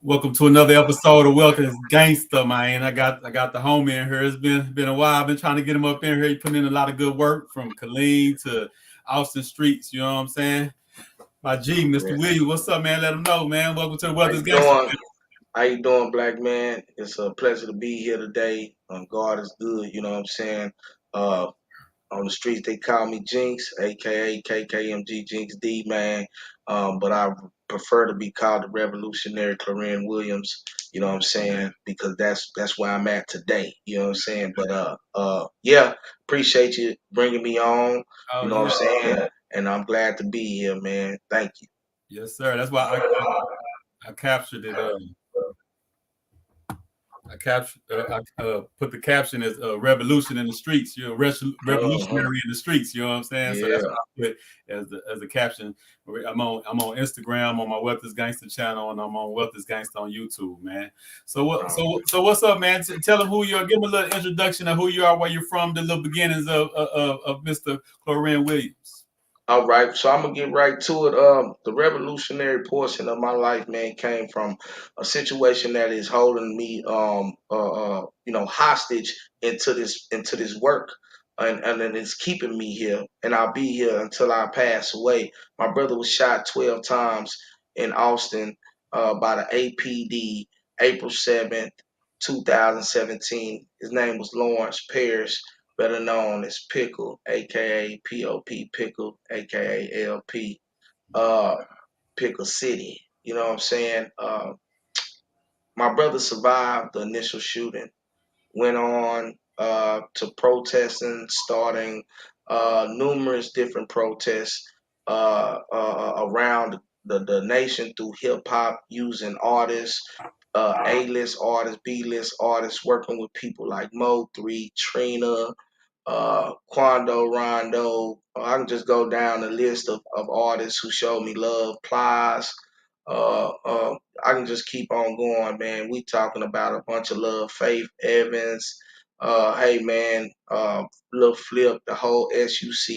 Welcome to another episode of Welcome Gangster, man. I got the homie in here. It's been a while. I've been trying to get him up in here. He put in a lot of good work from Killeen to Austin Streets. You know what I'm saying? My G, Mr. Yeah. Williams, what's up, man? Let him know, man. Welcome to the How Welcome you Gangster. doing? How you doing, black man? It's a pleasure to be here today. God is good, you know what I'm saying? Uh, on the streets they call me Jinx, aka KKMG Jinx D man. But I prefer to be called the revolutionary Cluren Williams, you know what I'm saying? Because that's where I'm at today, you know what I'm saying? But yeah, appreciate you bringing me on, Oh you know yeah, what I'm saying? And I'm glad to be here, man. Thank you. yes sir. That's why I captured it. I captured. I put the caption as "Revolution in the Streets." You're Uh-huh. revolutionary in the streets. You know what I'm saying? So that's Yeah. what I put as the caption. I'm on Instagram on my Wealth is Gangster channel, and I'm on Wealth is Gangster on YouTube, man. So what? Um, So what's up, man? Tell them who you are. Give them a little introduction of who you are, where you're from, the little beginnings of Mr. Cluren Williams. All right, so I'm gonna get right to it. The revolutionary portion of my life, man, came from a situation that is holding me, hostage into this work, and it's keeping me here, and I'll be here until I pass away. My brother was shot 12 times in Austin by the APD, April 7th, 2017. His name was Lawrence Parrish, better known as Pickle, aka POP Pickle, aka LP, uh, Pickle City. You know what I'm saying? My brother survived the initial shooting, went on to protesting, starting numerous different protests around the nation through hip hop, using artists, A-list artists, B-list artists, working with people like Mo3, Trina, Quando, Rondo. I can just go down the list of artists who showed me love. Plies. Uh, uh, I can just keep on going, man. We talking about a bunch of love. Faith Evans. Hey, man. Lil Flip. The whole SUC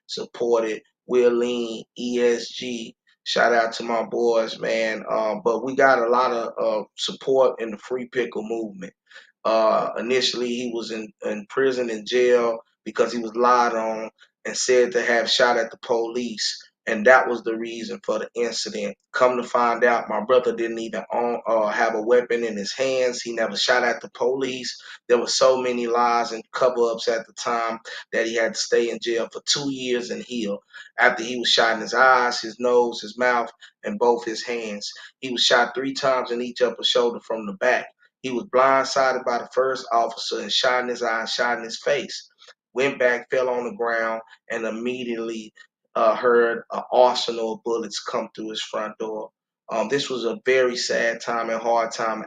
supported. Will Lean, ESG. Shout out to my boys, man. But we got a lot of support in the Free Pickle movement. Initially, he was in prison and jail because he was lied on and said to have shot at the police. And that was the reason for the incident. Come to find out, my brother didn't even have a weapon in his hands. He never shot at the police. There were so many lies and cover ups at the time that he had to stay in jail for 2 years and heal. After he was shot in his eyes, his nose, his mouth, and both his hands. He was shot 3 times in each upper shoulder from the back. He was blindsided by the first officer and shot in his eye, shot in his face. Went back, fell on the ground, and immediately heard an arsenal of bullets come through his front door. This was a very sad time and hard time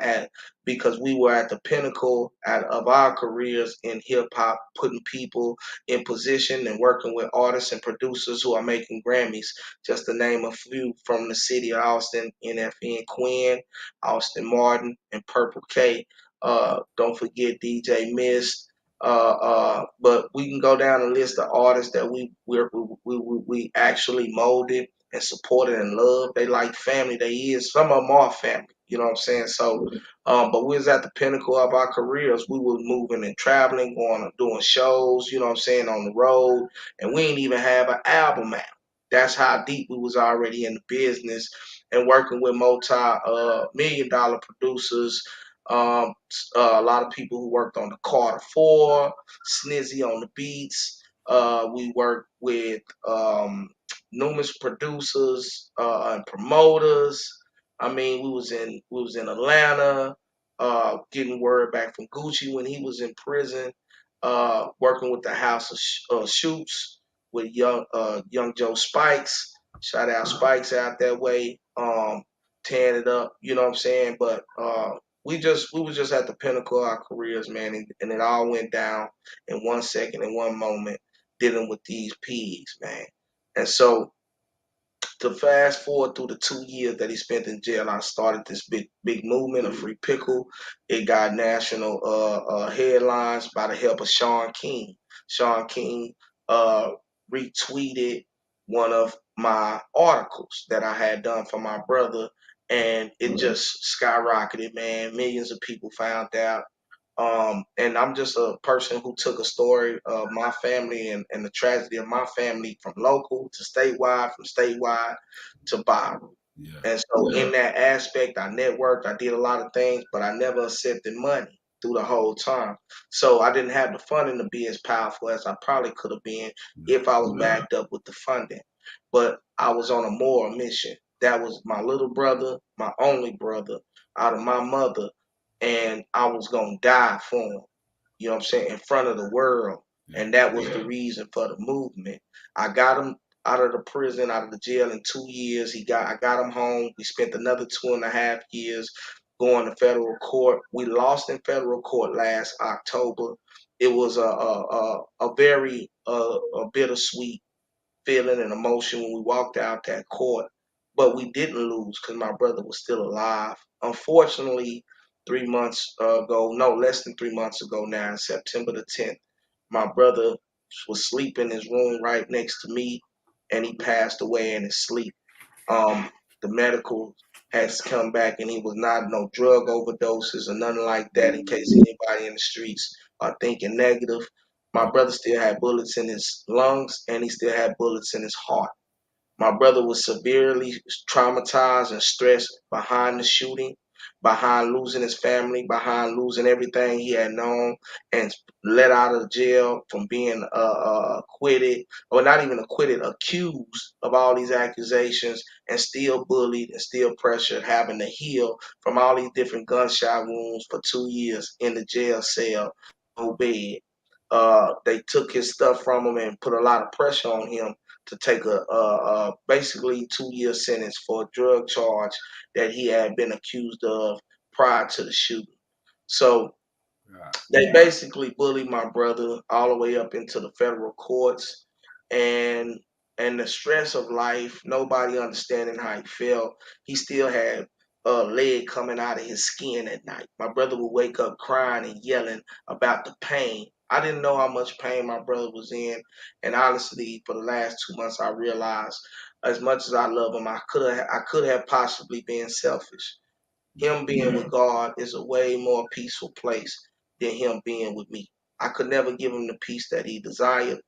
because we were at the pinnacle of our careers in hip hop, putting people in position and working with artists and producers who are making Grammys. Just to name a few from the city of Austin: NFN Quinn, Austin Martin, and Purple K. Don't forget DJ Mist. But we can go down a list of artists that we actually molded and supported and loved. They like family. They is some of them are family. You know what I'm saying? So, but we was at the pinnacle of our careers. We were moving and traveling, going doing shows. You know what I'm saying, on the road, and we ain't even have an album out. That's how deep we was already in the business and working with multi-million-dollar producers. A lot of people who worked on the Carter Four, Snizzy on the beats. We worked with numerous producers and promoters. I mean, we was in Atlanta, getting word back from Gucci when he was in prison, working with the House of Shoots with young Joe Spikes. Shout out Spikes out that way, tearing it up. You know what I'm saying? But we was just at the pinnacle of our careers, man, and it all went down in 1 second, in one moment, dealing with these pigs, man. And so to fast forward through the 2 years that he spent in jail, I started this big movement of Free Pickle. It got national headlines by the help of Sean King. Sean King uh, retweeted one of my articles that I had done for my brother, and it just skyrocketed, man. Millions of people found out. And I'm just a person who took a story of my family and the tragedy of my family from local to statewide, from statewide to viral. Yeah. And so in that aspect, I networked, I did a lot of things, but I never accepted money through the whole time. So I didn't have the funding to be as powerful as I probably could have been Yeah. if I was backed up with the funding. But I was on a moral mission. That was my little brother, my only brother out of my mother, and I was gonna die for him. You know what I'm saying? In front of the world. Yeah. And that was the reason for the movement. I got him out of the prison, out of the jail in 2 years. I got him home. We spent another 2.5 years going to federal court. We lost in federal court last October. It was a very a bittersweet feeling and emotion when we walked out that court. But we didn't lose because my brother was still alive. Unfortunately, 3 months ago, no, less than 3 months ago now, September the 10th, my brother was sleeping in his room right next to me, and he passed away in his sleep. Um, the medical has come back, and he was not no drug overdoses or nothing like that. In case anybody in the streets are thinking negative, my brother still had bullets in his lungs, and he still had bullets in his heart. My brother was severely traumatized and stressed behind the shooting, behind losing his family, behind losing everything he had known, and let out of jail from being acquitted, or not even acquitted, accused of all these accusations, and still bullied and still pressured, having to heal from all these different gunshot wounds for 2 years in the jail cell, no bed. They took his stuff from him and put a lot of pressure on him to take a basically 2 year sentence for a drug charge that he had been accused of prior to the shooting. So Yeah. they basically bullied my brother all the way up into the federal courts, and the stress of life, nobody understanding how he felt. He still had a leg coming out of his skin at night. My brother would wake up crying and yelling about the pain. I didn't know how much pain my brother was in, and honestly, for the last 2 months, I realized as much as I love him, I could have possibly been selfish. Him being with God is a way more peaceful place than him being with me. I could never give him the peace that he desired.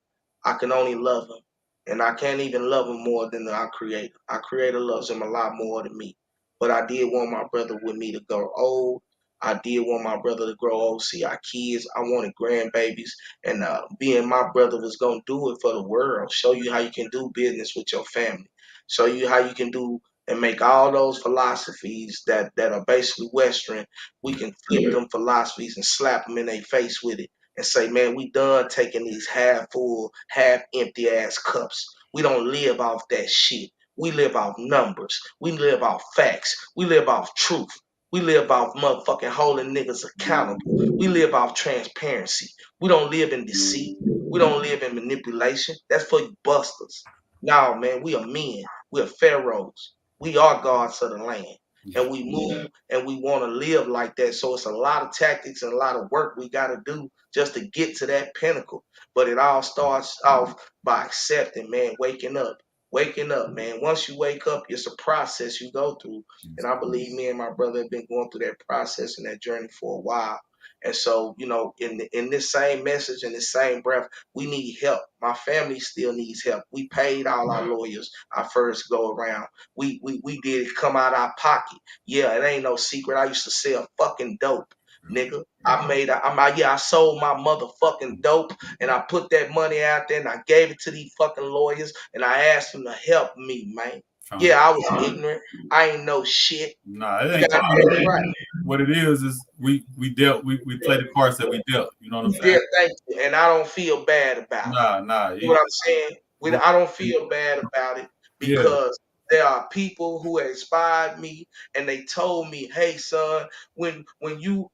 I can only love him. And I can't even love him more than our Creator. Our Creator loves him a lot more than me. But I did want my brother with me to grow old. I did want my brother to grow old, see our kids. I wanted grandbabies. And being my brother was going to do it for the world. Show you how you can do business with your family. Show you how you can do and make all those philosophies that are basically Western. We Yeah. can flip them philosophies and slap them in their face with it and say, man, we done taking these half full, half empty ass cups. We don't live off that shit. We live off numbers. We live off facts. We live off truth. We live off motherfucking holding niggas accountable. We live off transparency. We don't live in deceit. We don't live in manipulation. That's for you busters. No, man, we are men. We are pharaohs. We are gods of the land. Yeah. And we move and we want to live like that. So it's a lot of tactics and a lot of work we got to do just to get to that pinnacle. But it all starts off by accepting, man, waking up. Waking up, man. Once you wake up, it's a process you go through. And I believe me and my brother have been going through that process and that journey for a while. And so, in this same message, in this same breath, we need help. My family still needs help. We paid all our lawyers our first go around. We did it come out our pocket. Yeah, it ain't no secret. I used to sell fucking dope, nigga. I sold my motherfucking dope, and I put that money out there and I gave it to these fucking lawyers and I asked them to help me, man. Trying to, Yeah, I was ignorant. I ain't know shit. nah, it You ain't got trying to. that right. What it is we dealt we played the cards that we dealt. You know what I'm You saying? did, thank you, and I don't feel bad about it. Nah. You know what I'm saying? I don't feel bad about it Yeah. because there are people who inspired me and they told me, "Hey, son, when you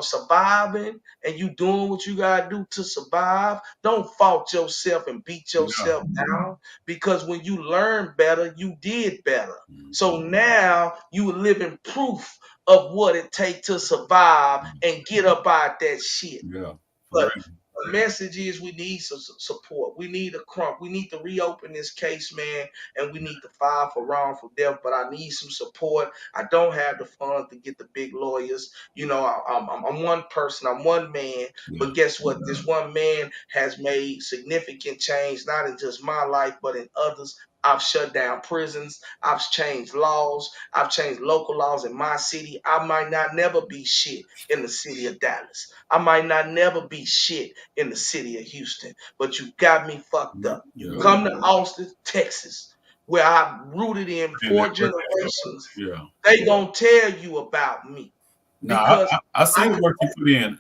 surviving and you doing what you gotta do to survive, don't fault yourself and beat Yeah. yourself down because when you learn better, you did better. So Mhm. now you living proof of what it takes to survive and get up out that shit." Yeah. For But real. the message is we need some support. We need a crump. We need to reopen this case, man, and we need to file for wrongful death. But I need some support. I don't have the funds to get the big lawyers. You know, I'm one person. I'm one man. Yeah. But guess what? This one man has made significant change, not in just my life, but in others. I've shut down prisons. I've changed laws. I've changed local laws in my city. I might not never be shit in the city of Dallas. I might not never be shit in the city of Houston, but you got me fucked up. You Yeah. come to Austin, Texas, where I'm rooted in And that four work. generations, Yeah. they gonna tell you about me No, because I I seen the could. work you put in.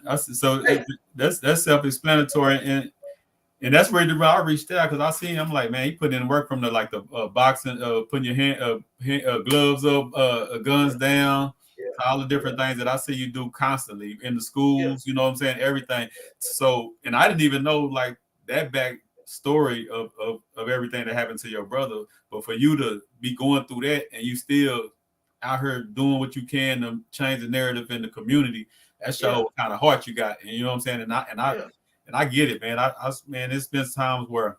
Hey, That's self-explanatory, and that's where I reached out because I seen I'm like, man, you put in work from the like the boxing, putting your gloves up, guns down, yeah, all the different things that I see you do constantly in the yeah, schools. You know what I'm saying? Everything. So, and I didn't even know like that back story of everything that happened to your brother. But for you to be going through that and you still out here doing what you can to change the narrative in the community, that shows yeah, what kind of heart you got. And you know what I'm saying? yeah, And I get it, man. Man, it's been times where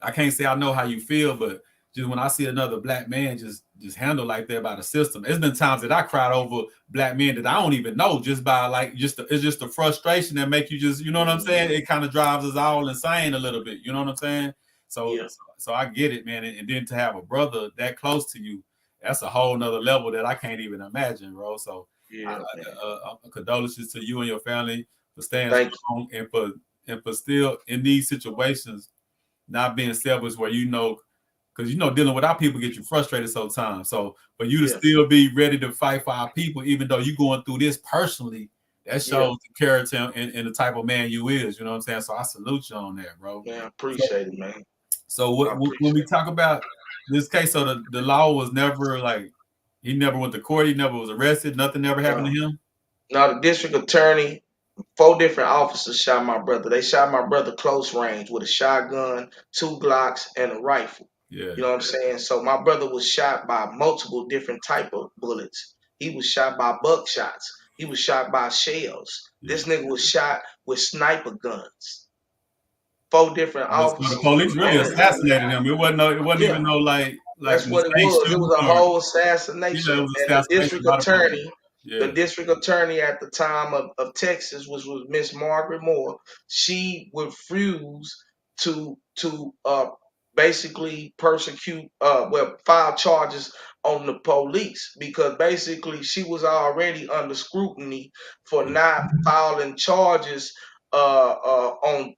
I can't say I know how you feel, but just when I see another black man just handled like that by the system, it's been times that I cried over black men that I don't even know just by like it's just the frustration that make you just you know what I'm saying. It kind of drives us all insane a little bit. You know what I'm saying? So yeah, so I get it, man. And then to have a brother that close to you, that's a whole nother level that I can't even imagine, bro. So yeah, man. condolences to you and your family for staying Thank you. strong and for still in these situations not being selfish where you know because you know dealing with our people get you frustrated sometimes. So for you to Yeah, still be ready to fight for our people, even though you're going through this personally, that yeah, shows the character and the type of man you is. You know what I'm saying? So I salute you on that, bro. man. I So appreciate it, man. I when we appreciate talk about this case, so the law was never like he never went to court, he never was arrested, nothing ever it. happened to him. Now the district attorney, four different officers shot my brother. They shot my brother close range with a shotgun, two Glocks, and a rifle. Yeah, You know what I'm saying? So my brother was shot by multiple different type of bullets. He was shot by buckshots. He was shot by shells. yeah. This nigga was shot with sniper guns. Four different So the officers. police really And assassinated him. It wasn't yeah, even no like that's what it mistake was. It was shooting a or whole yeah, it assassination. was And assassination by the police. the Yeah, district attorney at the time of Texas, which was Miss Margaret Moore, she refused to basically persecute file charges on the police because basically she was already under scrutiny for yeah, not filing charges on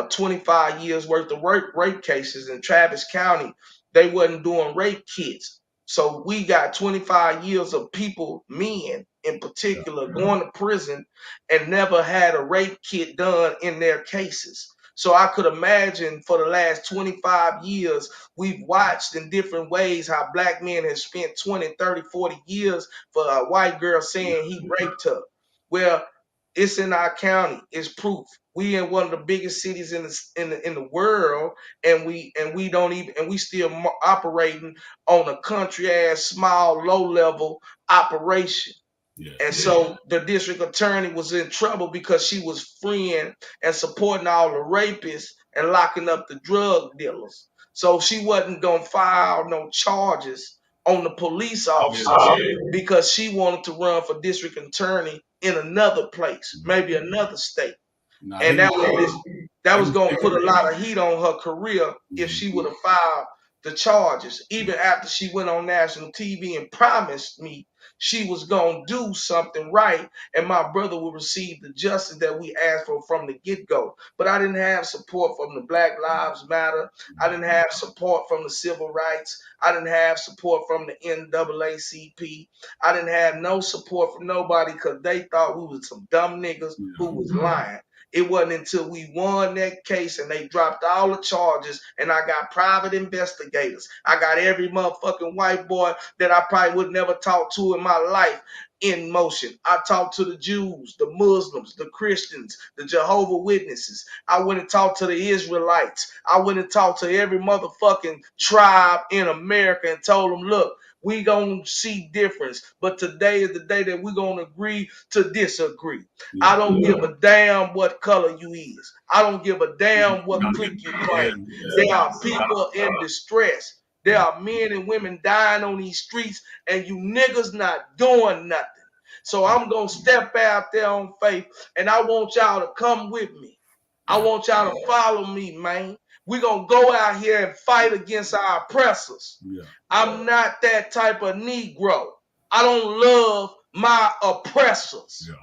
25 years worth of rape cases in Travis County. They wasn't doing rape kits. So we got 25 years of people, men in yeah, particular, going to prison and never had a rape kit done in their cases. So I could imagine for the last 25 years, we've watched in different ways how black men have spent 20, 30, 40 years for a white girl saying he raped her. Well, it's in our county. It's proof. We in one of the biggest cities in the world, and we don't even and we still operating on a country ass small low level operation. yeah, And so the district attorney was in trouble because she was freeing and supporting all the rapists and locking up the drug dealers. So she wasn't gonna file no charges on the police oh yeah. officers because she wanted to run for district attorney in another place, Mhm. maybe another state. Nah, And that he was was gonna put thinking. a lot of heat on her career if Mhm. she would have filed the charges. Yeah, Even after she went on national TV and promised me she was gonna do something right, and my brother would receive the justice that we asked for from the get-go. But I didn't have support from the Black Lives Matter. I didn't have support from the civil rights. I didn't have support from the NAACP. I didn't have no support from nobody because they thought we was some dumb niggas yeah, who was lying. It wasn't until we won that case and they dropped all the charges and I got private investigators. I got every motherfucking white boy that I probably would never talk to in my life in motion. I talked to the Jews, the Muslims, the Christians, the Jehovah Witnesses. I went and talked to the Israelites. I went and talked to every motherfucking tribe in America and told them, look, we gonna see difference. But today is the day that we're gonna agree to disagree. I Yeah. don't give a damn what color you is. I don't give a damn You what gotta get, clique you yeah, claim. yeah, There are you gotta, people in distress. There yeah, are men and women dying on these streets, and you niggas not doing nothing. So I'm gonna step out there on faith, and I want y'all to come with me. I yeah, want y'all to follow me, man. We're gonna go out here and fight against our oppressors. yeah, I'm not that type of Negro. I don't love my oppressors. yeah.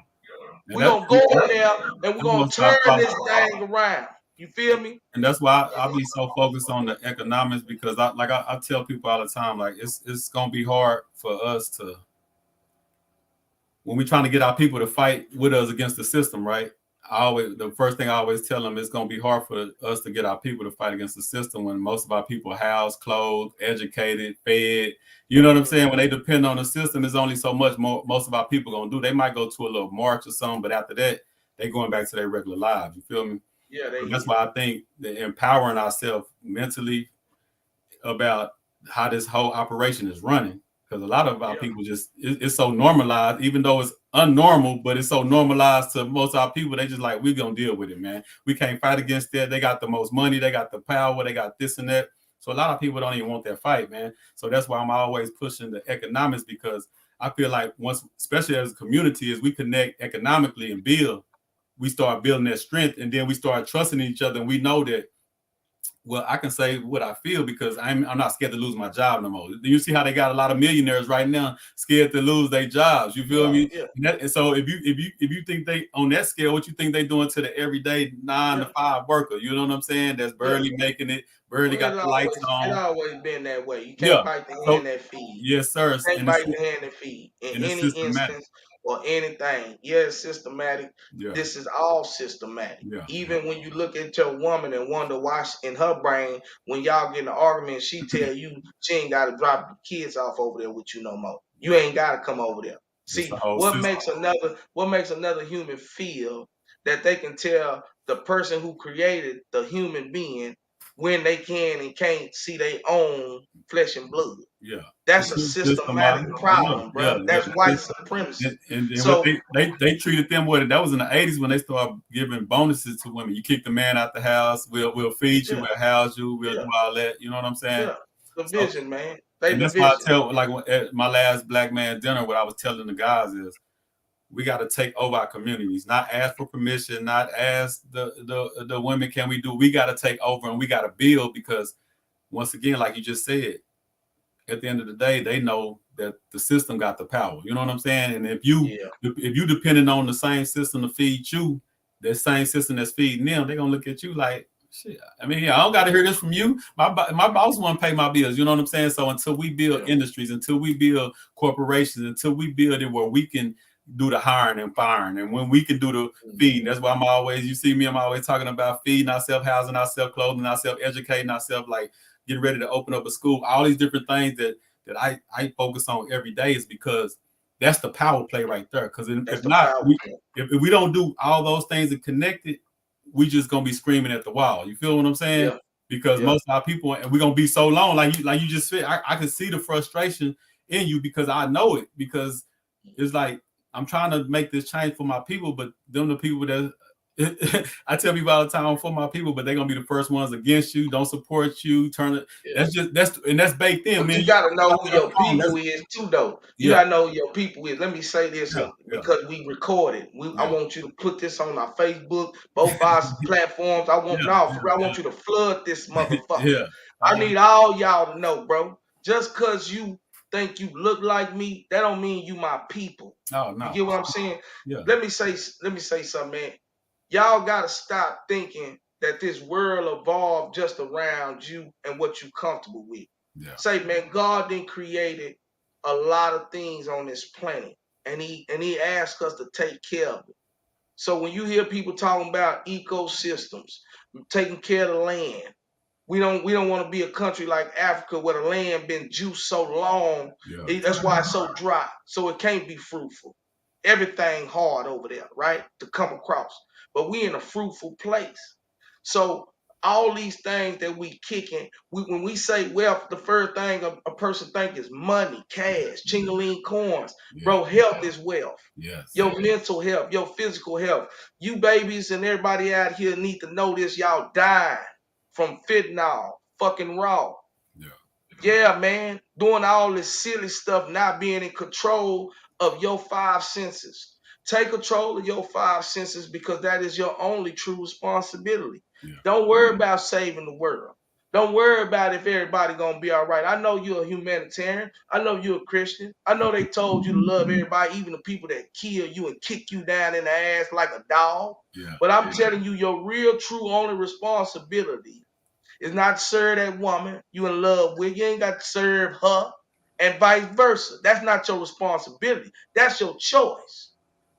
And We're that gonna go in there and we're that's gonna what's our turn problem. this thing around. You feel me? And that's why I be so focused on the economics because I tell people all the time, like it's gonna be hard for us to when we're trying to get our people to fight with us against the system, right? I always the first thing I always tell them is going to be hard for us to get our people to fight against the system when most of our people are housed, clothed, educated, fed. You know what I'm saying? When they depend on the system, there's only so much more most of our people gonna do. They might go to a little march or something, but after that, they going back to their regular lives. You feel me? Yeah, they So that's is. why I think that empowering ourselves mentally about how this whole operation is running because a lot of our Yeah, people just it's so normalized even though it's unnormal but it's so normalized to most of our people they just like we gonna deal with it, man. We can't fight against that. They got the most money, they got the power, they got this and that, so a lot of people don't even want that fight, man. So that's why I'm always pushing the economics because I feel like once especially as a community as we connect economically and build, we start building that strength and then we start trusting each other and we know that well, I can say what I feel because I'm not scared to lose my job no more. Do you see how they got a lot of millionaires right now scared to lose their jobs? You feel yeah, me? yeah, And so if you think they on that scale, what you think they doing to the everyday nine to yeah, five worker? You know what I'm saying? That's yeah. barely making it, barely Well, got the lights it on. always been that way. You Yeah. can't bite the So hand that feed. yes, sir. Can't bite the hand that feed in And it's any systematic. instance or anything. Yeah, it's systematic. Yeah. This is all systematic. Yeah. Yeah. Even when you look at your woman and wonder why in her brain, when y'all get in an argument, she tell you she ain't got to drop the kids off over there with you no more. You Yeah. ain't got to come over there. It's the See whole system. what makes another human feel that they can tell the person who created the human being when they can and can't see their own flesh and blood. Yeah. That's It's a systematic. systematic Yeah. problem, Yeah. bro. Yeah. That's white supremacy. And what So they treated them with it. That was in the 80s when they started giving bonuses to women. You kick the man out the house, we'll feed you, yeah, we'll house you, we'll yeah, do all that. You know what I'm saying? yeah. So Division, man. They and that's why I division. tell like at my last black man dinner, what I was telling the guys is we got to take over our communities, not ask for permission, not ask the women can we do. We got to take over and we got to build because once again, like you just said, at the end of the day, they know that the system got the power. You know what I'm saying? And Yeah, if you depending on the same system to feed you, that same system that's feeding them, they're gonna look at you like shit. I mean, yeah, I don't got to hear this from you. My boss want to pay my bills. You know what I'm saying? So until we build yeah, industries, until we build corporations, until we build it where we can do the hiring and firing, and when we can do the feeding, that's why I'm always you see me. I'm always talking about feeding ourselves, housing ourselves, clothing ourselves, educating ourselves, like getting ready to open up a school, all these different things that I focus on every day is because that's the power play right there. Because that's if the not, power play. if we don't do all those things and connect it, we just gonna be screaming at the wall. You feel what I'm saying? Yeah, Because yeah, most of our people, and we're gonna be so long, like you just said, I can see the frustration in you because I know it. Because it's like I'm trying to make this change for my people, but them the people that I tell people all the time for my people, but they're gonna be the first ones against you, don't support you, turn it. yeah. That's baked in, But man. you You gotta know who that's your wrong. people is too, though. You Yeah, gotta know who your people is. Let me say this yeah, yeah, because we recorded. I yeah, want you to put this on our Facebook, both our platforms. I want yeah, no, for real, I yeah, want you to flood this motherfucker. yeah. I need all y'all to know, bro. Just cause you think you look like me, that don't mean you my people. Oh You no, get what I'm saying? yeah, Let me say something, man. Y'all gotta stop thinking that this world evolved just around you and what you comfortable with. yeah, Say, man, God then created a lot of things on this planet, and he asked us to take care of it. So when you hear people talking about ecosystems, taking care of the land, we don't want to be a country like Africa where the land been juiced so long. yeah, That's why it's so dry. So it can't be fruitful. Everything hard over there, right? To come across. But we in a fruitful place. So All these things that we kicking, when we say wealth, the first thing a person think is money, cash, chingaling coins. Yeah. Bro, health is wealth. Yes. Your mental health, your physical health. You babies and everybody out here need to know this. Y'all dying from fentanyl, fucking raw. Yeah. Yeah, man, doing all this silly stuff, not being in control of your five senses. Take control of your five senses because that is your only true responsibility. Yeah. Don't worry about saving the world. Don't worry about if everybody gonna be all right. I know you're a humanitarian. I know you're a Christian. I know they told you to love everybody, even the people that kill you and kick you down in the ass like a dog. Yeah. But I'm telling you, your real, true, only responsibility is not to serve that woman you in love with. You ain't got to serve her, and vice versa. That's not your responsibility. That's your choice.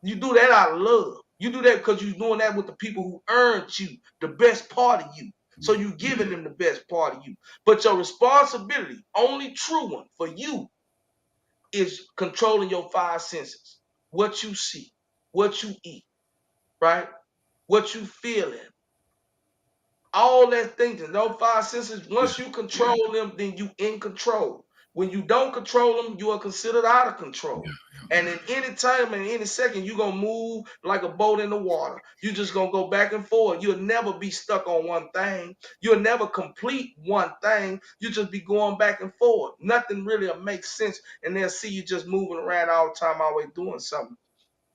You do that out of love. You do that because you're doing that with the people who earned you the best part of you. So you giving them the best part of you. But your responsibility, only true one for you, is controlling your five senses. What you see, what you eat, right? What you feeling, all that thinking, those five senses, Yeah. once you control them, then you in control. When you don't control them, you are considered out of Yeah. control. And in any time and any second, you're gonna move like a boat in the water. You're just gonna go back and forth. You'll never be stuck on one thing. You'll never complete one thing. You just be going back and forth. Nothing really makes sense. And they'll see you just moving around all the time, always doing something.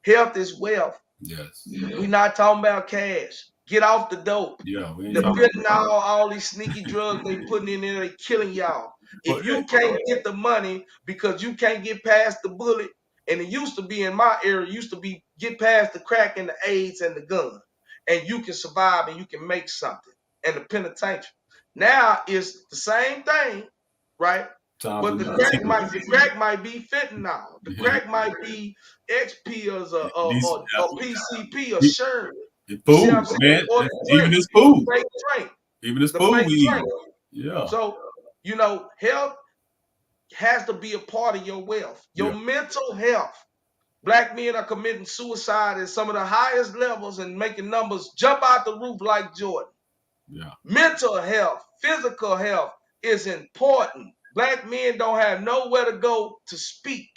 Health is wealth. Yes. We not talking about cash. Get off the dope. Yeah. We ain't The talking. fentanyl, all these sneaky drugs they putting in there, they killing y'all. But If you can't get the money because you can't get past the bullet, and it used to be in my area, it used to be get past the crack and the AIDS and the gun, and you can survive and you can make something. And the penitentiary. Now it's the same thing, right? times But we got to the crack might be fentanyl. The yeah. crack might be X pills These or PCP or the Sherm. You see what I'm food, saying? man. Or the Even drink, this the food. fake drink, Even this the food fake we eat. drink. Yeah. So, health has to be a part of your wealth. Your Yeah. mental health. Black men are committing suicide at some of the highest levels and making numbers jump out the roof like Jordan. Yeah. Mental health, physical health is important. Black men don't have nowhere to go to speak.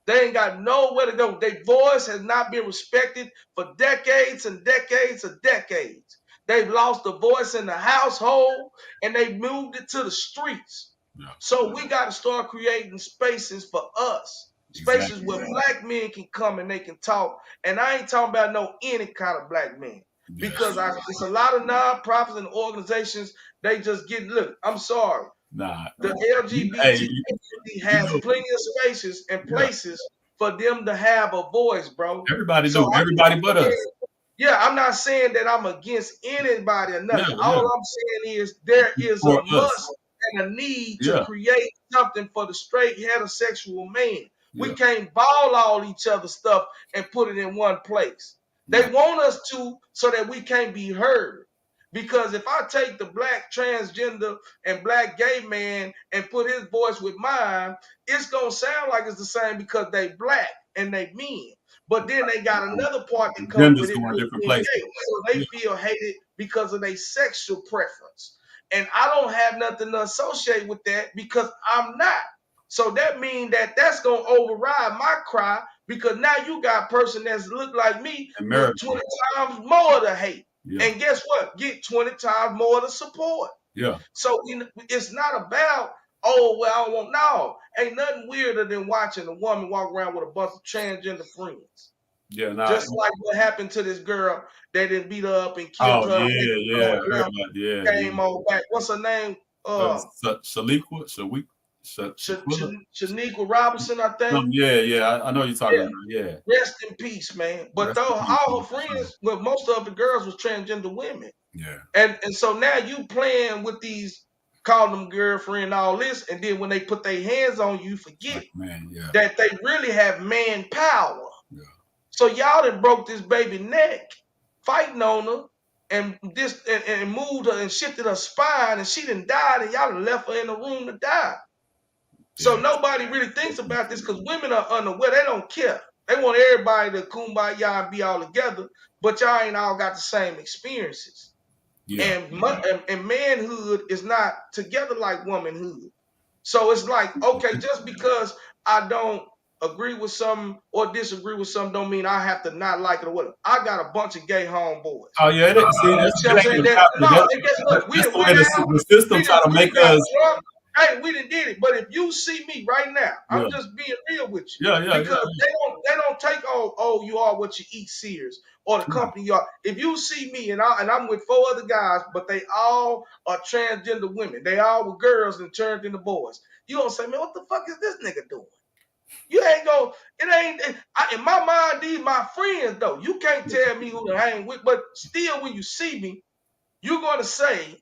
They ain't got nowhere to go. Their voice has not been respected for decades and decades and decades. They've lost the voice in the household and they moved it to the streets. Yeah. So we got to start creating spaces for us, spaces Exactly. where black men can come and they can talk. And I ain't talking about no any kind of black man Yes. because it's a lot of nonprofits and organizations. They just get look. I'm sorry. Nah. The Hey, LGBT community you has know, plenty of spaces and yeah. places for them to have a voice, bro. Everybody So do. Everybody but us. yeah, I'm not saying that I'm against anybody or Yeah. nothing. All Yeah. I'm saying is there is a For us. must and a need to Yeah. create something for the straight heterosexual man. We Yeah. can't ball all each other's stuff and put it in one place. They Nah. want us to so that we can't be heard. Because if I take the black transgender and black gay man and put his voice with mine, it's gonna sound like it's the same because they black and they men. But then they got another part that come with Genders it going with different being places. gay. So they Yeah. feel hated because of their sexual preference. And I don't have nothing to associate with that because I'm not. So that means that that's gonna override my cry because now you got a person that's look like me with America. 20 times more to hate. Yeah. And guess what? Get 20 times more to support. Yeah. So it's not about, oh, well, I don't want, no. Ain't nothing weirder than watching a woman walk around with a bunch of transgender friends. Yeah. Nah. Just like what happened to this girl, they didn't beat her up and killed Oh her. yeah. Yeah. I heard about yeah. Yeah. Came on back. What's her name? Shaliqua. Shaquilla. Shaniqua Robinson, I think. Yeah. Yeah. I know you're talking Yeah. about. Yeah. Rest in peace, man. But Rest though in peace. all her friends, well, most of the girls was transgender women. Yeah. And so now you playing with these, calling them girlfriend, all this, and then when they put their hands on you, forget Like man. Yeah. that they really have man power. Yeah. So y'all done broke this baby neck, fighting on her, and moved her and shifted her spine, and she done died, and y'all done left her in the room to die. So Yeah. nobody really thinks about this because women are unaware. They don't care. They want everybody to kumbaya and be all together, but y'all ain't all got the same experiences. Yeah. And manhood is not together like womanhood. So it's like, okay, just because I don't agree with something or disagree with something don't mean I have to not like it or whatever. I got a bunch of gay homeboys. Oh yeah, see, You see what I'm it saying? ain't about that. No, and guess what? We That's done the way went out, the system try to we make done got us. drunk. Hey, we done did it. But if you see me right now, Yeah, I'm just being real with you. yeah. Because they don't take you are what you eat serious or the company you are. If you see me and I'm with 4 other guys, but they all are transgender women. They all were girls and turned into boys. You gonna say, man, what the fuck is this nigga doing? You ain't gonna, in my mind, these my friends though. You can't tell me who to hang with, but still when you see me, you're gonna say,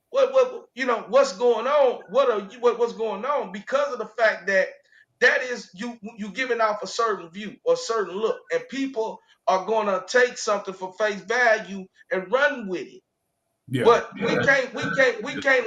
what's going on? What's going on? Because of the fact that that is you giving off a certain view or certain look, and people are gonna take something for face value and run with it. yeah, But we can't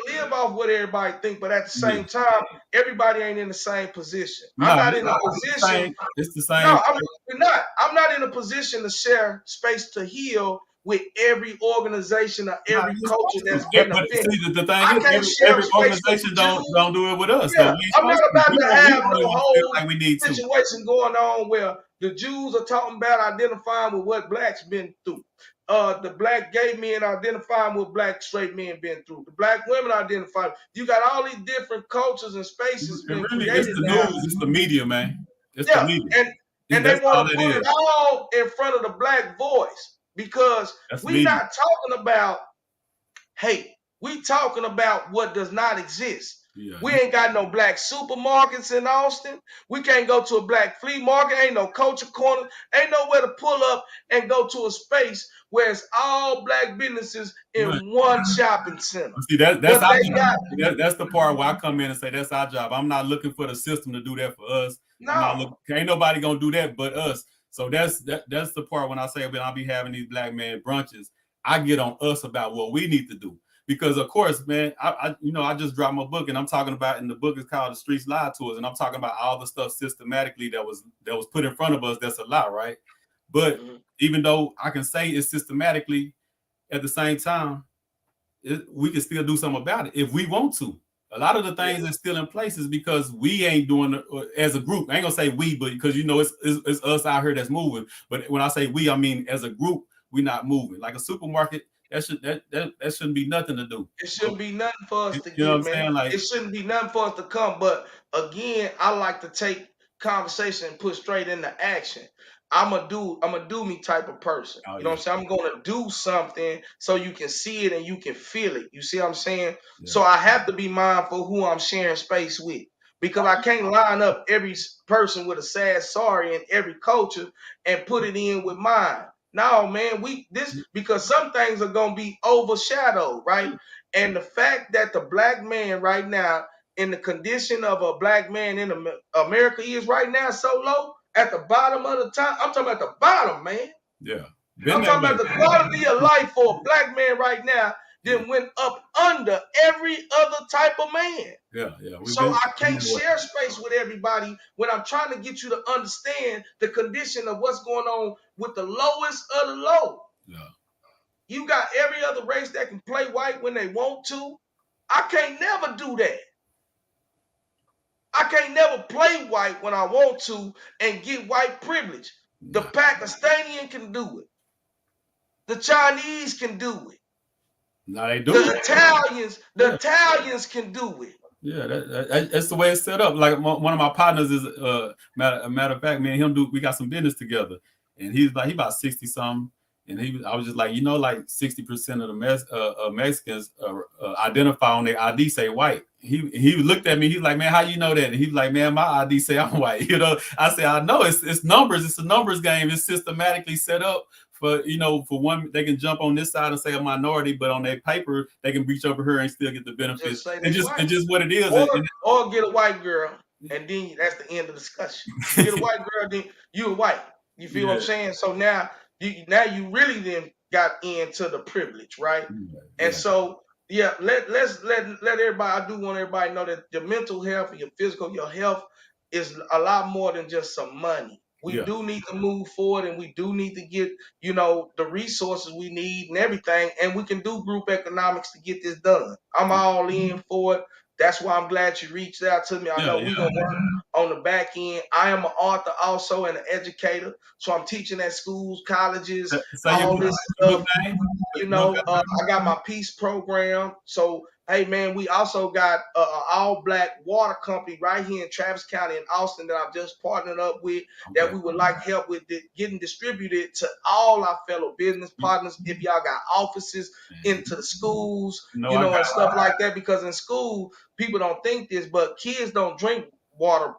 live off what everybody think. But at the yeah. same time, everybody ain't in the same position. I'm No, not in a it's the position. same. It's the same. No, we're not. I'm not in a position to share space to heal with every organization or No, every you're culture supposed that's to. getting But offended. see, the thing I is, can't share every space with the organization Jews. don't do it with us. So Yeah, we ain't I'm not supposed to. about to We have the only no ones feel whole like we need to. situation going on where the Jews are talking about identifying with what blacks been through. The black gay men identifying with black straight men been through. The black women identifying. You got all these different cultures and spaces And been really, it's created the now. news. It's the media, man. It's the Yeah, media. and they That's all want to that put is. it all in front of the black voice because That's we media. not talking about hate. We talking about what does not exist. Yeah, We ain't got no black supermarkets in Austin. We can't go to a black flea market. Ain't no culture corner. Ain't nowhere to pull up and go to a space where it's all black businesses man. in one shopping center. See that's But our they got job. That's the part where I come in and say that's our job. I'm not looking for the system to do that for us. I'm not no. looking. Ain't nobody gonna do that but us. So that's the part when I say when I'll be having these black man brunches, I get on us about what we need to do. Because of course, man, I just dropped my book and I'm talking about, and the book is called The Streets Lie to Us, and I'm talking about all the stuff systematically that was put in front of us that's a lie, right? But Mhm. even though I can say it's systematically, at the same time, we can still do something about it if we want to. A lot of the Yeah, things that's still in place is because we ain't doing it as a group. I ain't gonna say we, but because it's us out here that's moving. But when I say we, I mean as a group, we not moving. Like a supermarket, that shouldn't be nothing to do. it But shouldn't be nothing for us you to know what get, I'm man. saying? It Like, shouldn't be nothing for us to come. But again, I like to take conversation and put straight into action. I'm a do me type of person. oh You know yeah, what I'm saying? I'm gonna do something so you can see it and you can feel it. You see what I'm saying? yeah, So I have to be mindful who I'm sharing space with. Because I can't line up every person with a sad sorry in every culture and put it in with mine. No, man, we this because some things are gonna be overshadowed, right? And the fact that the black man right now, in the condition of a black man in America is right now so low at the bottom of the top. I'm talking about the bottom, man. yeah. Been I'm that talking way. about the quality of life for a black man right now Yeah, then went up under every other type of man. yeah. We've So been I can't that way. share space with everybody when I'm trying to get you to understand the condition of what's going on with the lowest of the low. Yeah, You got every other race that can play white when they want to. I can't never do that. I can't never play white when I want to and get white privilege. The nah, Pakistani can do it. The Chinese can do it. nah, they do The it. Italians, the Yeah. Italians can do it. Yeah, that's the way it's set up. Like one of my partners is matter of fact, me and him we got some business together, and he's like he about 60 something, and I was just like like 60% of the Mexicans identify on their ID say white. He looked at me, he's like, man, how you know that? And he's like, man, my ID say I'm white. I say I know it's numbers, it's a numbers game. It's systematically set up for one, they can jump on this side and say a minority, but on their paper they can reach over here and still get the benefits. Just say It's they just it's white. just what it is. Or get a white girl, and then that's the end of the discussion. You get a white girl, then you a white. You feel what I'm Yeah, saying? So now you really then got into the privilege, right? And yeah, so yeah, let everybody. I do want everybody to know that your mental health, your physical, your health is a lot more than just some money. We Yeah. do need to move forward, and we do need to get, the resources we need and everything. And we can do group economics to get this done. I'm all in for it. That's why I'm glad you reached out to me. I Yeah. know we're Yeah. gonna work on the back end. I am an author also and an educator, so I'm teaching at schools, colleges, Say all this your book stuff. name one I got my peace program. So, hey, man, we also got a all black water company right here in Travis County in Austin that I've just partnered up with, that Okay. we would like help with getting distributed to all our fellow business partners. If y'all got offices into the schools, No, I got and stuff like that, because in school, people don't think this, but kids don't drink water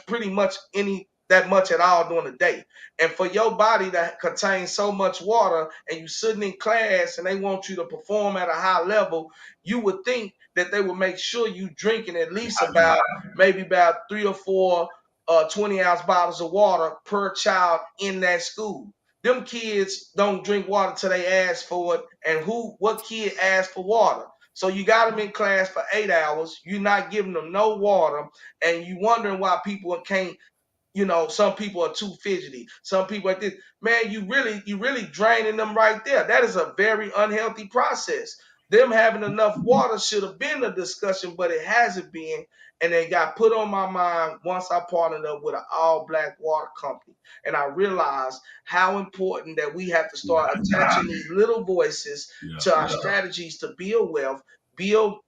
pretty much any that much at all during the day. And for your body to contain so much water, and you sitting in class and they want you to perform at a high level, you would think that they would make sure you drinking at least about 3 or 4 20-ounce bottles of water per child in that school. Them kids don't drink water till they ask for it. And what kid asks for water? So you got them in class for 8 hours. You're not giving them no water, and you wondering why people can't, some people are too fidgety. Some people like this. Man, you really draining them right there. That is a very unhealthy process. Them having enough water should have been a discussion, but it hasn't been. And they got put on my mind once I partnered up with an all black water company. And I realized how important that we have to start attaching these little voices yeah. to our strategies to build wealth, build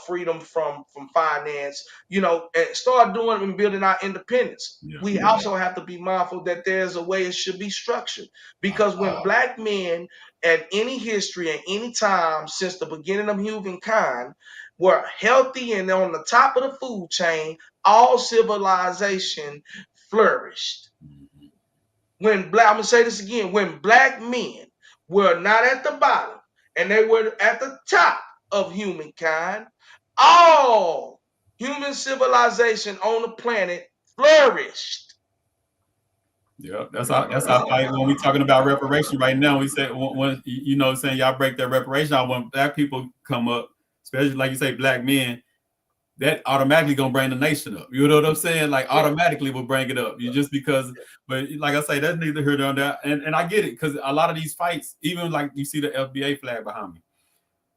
freedom from finance, and start doing and building our independence. Yeah. We also have to be mindful that there's a way it should be structured. Because when black men at any history and any time since the beginning of humankind were healthy and on the top of the food chain, all civilization flourished. Mhm. I'm gonna say this again, when black men were not at the bottom and they were at the top of humankind, all human civilization on the planet flourished. Yeah, that's how fight when we talking about reparation right now. We say when saying y'all break that reparation out when black people come up, especially like you say black men, that automatically gonna bring the nation up. You know what I'm saying? Like Yeah, automatically will bring it up. You just because, but like I say, that's neither here nor there. And I get it because a lot of these fights, even like you see the FBA flag behind me,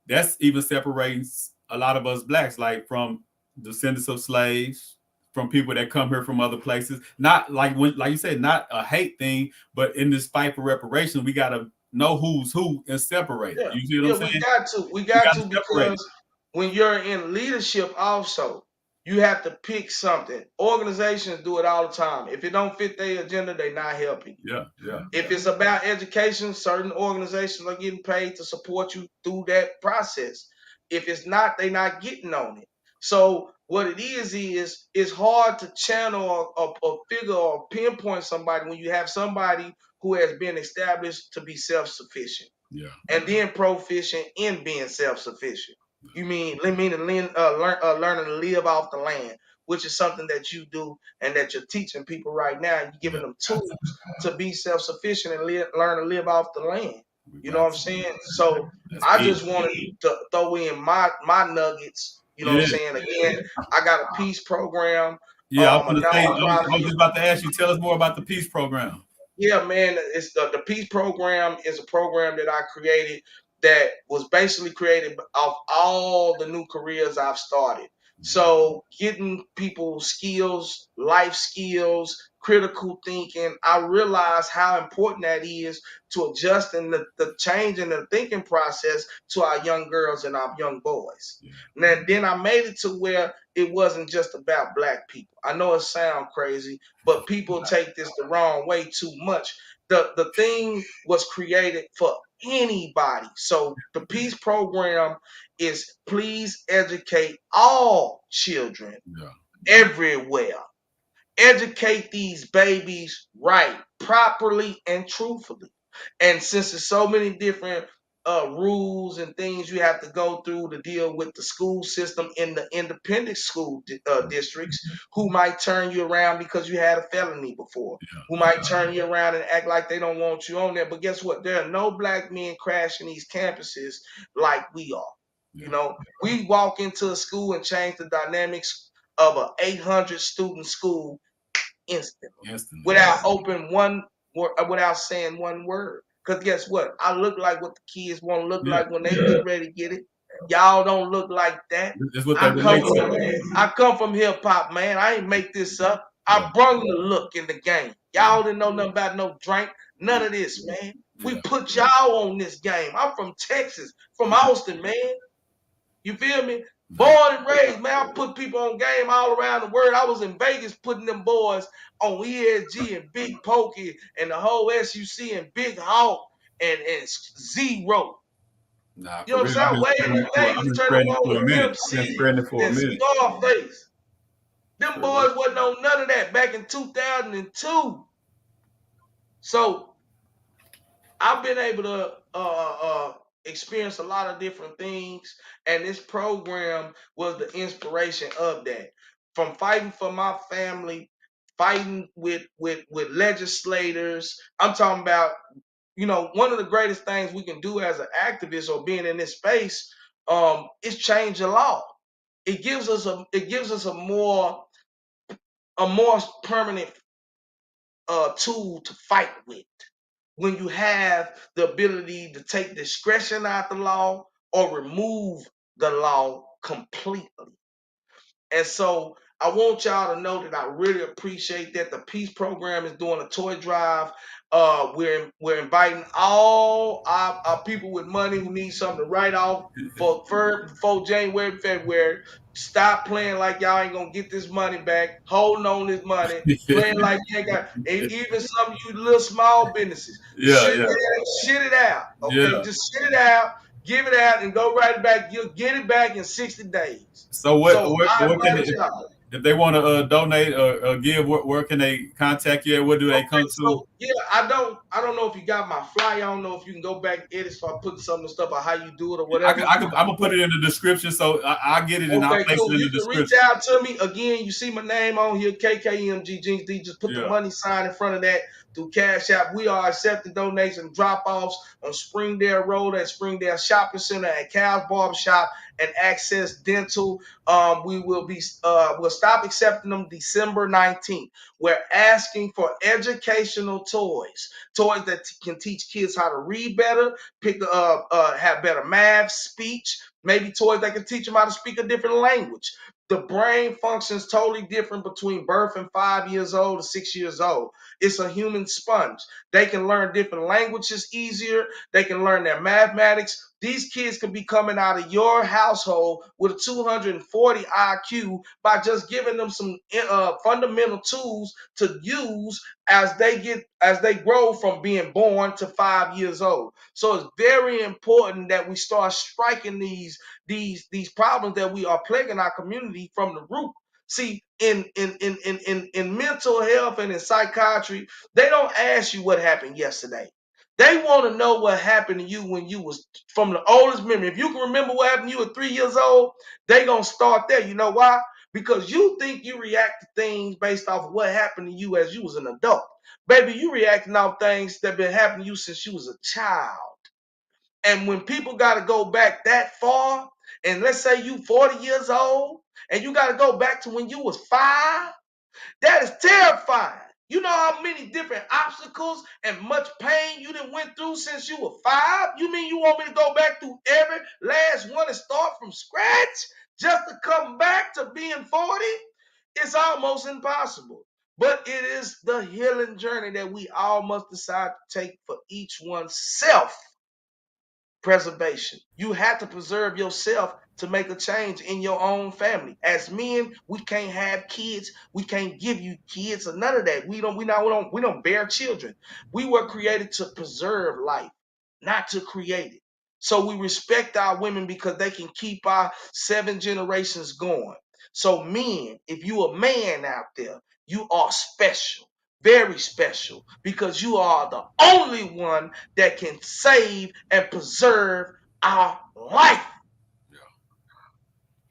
that's even separates a lot of us blacks, like from descendants of slaves, from people that come here from other places. Not like you said, not a hate thing, but in this fight for reparation, we gotta know who's who and separate it. yeah, You see what I'm yeah. We saying? got to, we We got gotta to, separate it. because when you're in leadership, also you have to pick something. Organizations do it all the time. If it don't fit their agenda, they're not helping you. Yeah, yeah, If it's about education, certain organizations are getting paid to support you through that process. If it's not, they're not getting on it. So what it is it's hard to channel or figure or pinpoint somebody when you have somebody who has been established to be self-sufficient yeah, and then proficient in being self-sufficient. You mean learning to live off the land, which is something that you do and that you're teaching people right now. You're yeah. giving them tools to be self-sufficient and learn to live off the land. We You know got what I'm to. saying? So That's I big. just wanted to throw in my nuggets. You know what I'm Yeah, saying? Again, I got a peace program, yeah. I was a gonna say, I was nonprofit. just about to ask you. Tell us more about the peace program. Yeah, man, it's the Peace Program is a program that I created that was basically created of all the new careers I've started. So getting people skills, life skills, critical thinking, I realized how important that is to adjusting the change in the thinking process to our young girls and our young boys. Yeah, And then I made it to where it wasn't just about black people. I know it sounds crazy, but people take this the wrong way too much. The thing was created for anybody. So the peace program is please educate all children yeah, everywhere. Educate these babies right, properly, and truthfully. And since there's so many different rules and things you have to go through to deal with the school system in the independent school districts, who might turn you around because you had a felony before, who yeah, might turn you around and act like they don't want you on there. But guess what? There are no black men crashing these campuses like we are. yeah, You know, we walk into a school and change the dynamics of a 800 student school instantly Instantly. without without saying one word. Because guess what? I look like what the kids want to look Yeah. like when they get ready to get it. Y'all don't look like that. That's what they relate to. I come from hip hop, man. I ain't make this up. Yeah. I brung the look in the game. Yeah. Y'all didn't know nothing about no drink, none of this, man. We Yeah. put y'all on this game. I'm from Texas, from Austin, man. You feel me? Nah. Born and raised, man. I put people on game all around the world. I was in Vegas putting them boys on ESG and Big Pokey and the whole SUC and Big Hawk and Zero. Nah, You know for what real. I'm saying? Way in I've Vegas, been turn them spreading it on for a with minute. I've been MC spreading it for a and minute. Scarface. Them For real. boys wasn't on none of that back in 2002. So I've been able to experience a lot of different things, and this program was the inspiration of that. From fighting for my family, fighting with legislators. I'm talking about, one of the greatest things we can do as an activist or being in this space, is change the law. It gives us a more permanent tool to fight with when you have the ability to take discretion out the law or remove the law completely. And so I want y'all to know that I really appreciate that the Peace Program is doing a toy drive. We're inviting all our people with money who need something to write off before January, February. Stop playing like y'all ain't gonna get this money back. Holding on this money, playing like you ain't got. And even some of you little small businesses, Yeah, yeah, shit it out. Okay, yeah. just shit it out, give it out, and go right back. You'll get it back in 60 days. So what So what I what can invite they, y'all. if they want to donate or give? Where can they contact you? At? Where do they Okay, come to? so yeah, I don't know if you got my flyer. I don't know if you can go back and edit so I put some of the stuff on how you do it or whatever. I'm gonna put it in the description, so I'll get it and I'll Okay, place cool. it in You the can reach description. out to me. Again, you see my name on here, KKMG Jeans D. Just put the Yeah. money sign in front of that through Cash App. We are accepting donations, drop offs on Springdale Road at Springdale Shopping Center, at Cal's Barbershop, and Access Dental. We'll stop accepting them December 19th. We're asking for educational toys that can teach kids how to read better, have better math, speech, maybe toys that can teach them how to speak a different language. The brain functions totally different between birth and 5 years old to 6 years old. It's a human sponge. They can learn different languages easier. They can learn their mathematics. These kids can be coming out of your household with a 240 IQ by just giving them some fundamental tools to use as they grow from being born to 5 years old. So it's very important that we start striking these problems that we are plaguing our community from the root. See, in mental health and in psychiatry, they don't ask you what happened yesterday. They want to know what happened to you when you was from the oldest memory. If you can remember what happened to you at 3 years old, they gonna start there. You know why? Because you think you react to things based off of what happened to you as you was an adult. Baby, you reacting off things that been happening to you since you was a child. And when people got to go back that far, and let's say you 40 years old, and you got to go back to when you was 5, that is terrifying. You know how many different obstacles and much pain you done went through since you were 5? You mean you want me to go back through every last one and start from scratch just to come back to being 40? It's almost impossible. But it is the healing journey that we all must decide to take for each one's self preservation. You have to preserve yourself to make a change in your own family. As men, we can't have kids. We can't give you kids or none of that. We don't bear children. We were created to preserve life, not to create it. So we respect our women because they can keep our 7 generations going. So men, if you a man out there, you are special, very special, because you are the only one that can save and preserve our life. Yeah.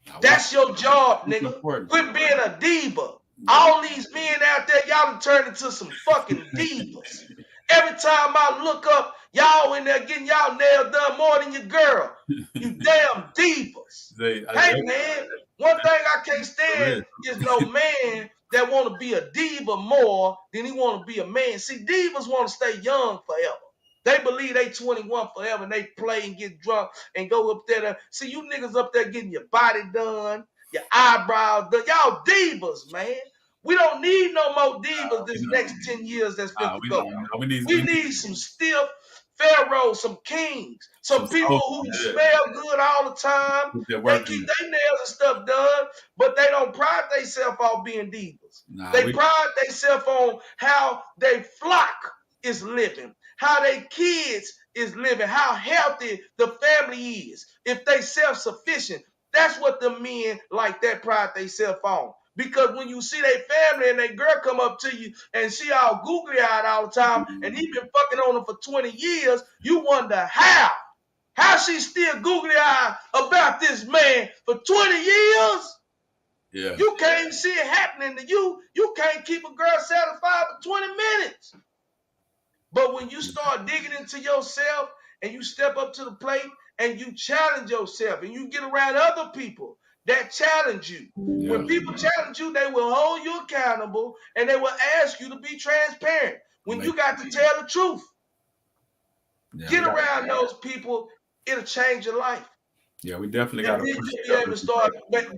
Now, That's your job, what's nigga. important? Quit being a diva. Yeah. All these men out there, y'all done turned into some fucking divas. Every time I look up, y'all in there getting y'all nails done more than your girl. You damn divas. They, Hey man, one thing I can't for stand real. is no man that want to be a diva more than he want to be a man. See, divas want to stay young forever. They believe they 21 forever and they play and get drunk and go up there. See, you niggas up there getting your body done, your eyebrows done. Y'all divas, man. We don't need no more divas this next 10 years that's fit to go. We need some stiff pharaohs, some kings, some some people soul. who Yeah, smell good all the time. put that They work keep in. their nails and stuff done, but they don't pride themselves off being divas. Nah, They we pride themselves on how they flock is living, how their kids is living, how healthy the family is. If they self-sufficient, that's what the men like that pride themselves on. Because when you see their family and their girl come up to you and she all googly eyed all the time, and he been fucking on her for 20 years, you wonder how. How she still googly eyed about this man for 20 years? yeah, You can't see it happening to you. You can't keep a girl satisfied for 20 minutes. But when you start digging into yourself and you step up to the plate and you challenge yourself and you get around other people that challenge you. yeah. When people challenge you, they will hold you accountable and they will ask you to be transparent. When Make, you got to tell the truth, yeah, we get got. around those people, it'll change your life. Yeah, we definitely got And to then push you'll be each able other. to start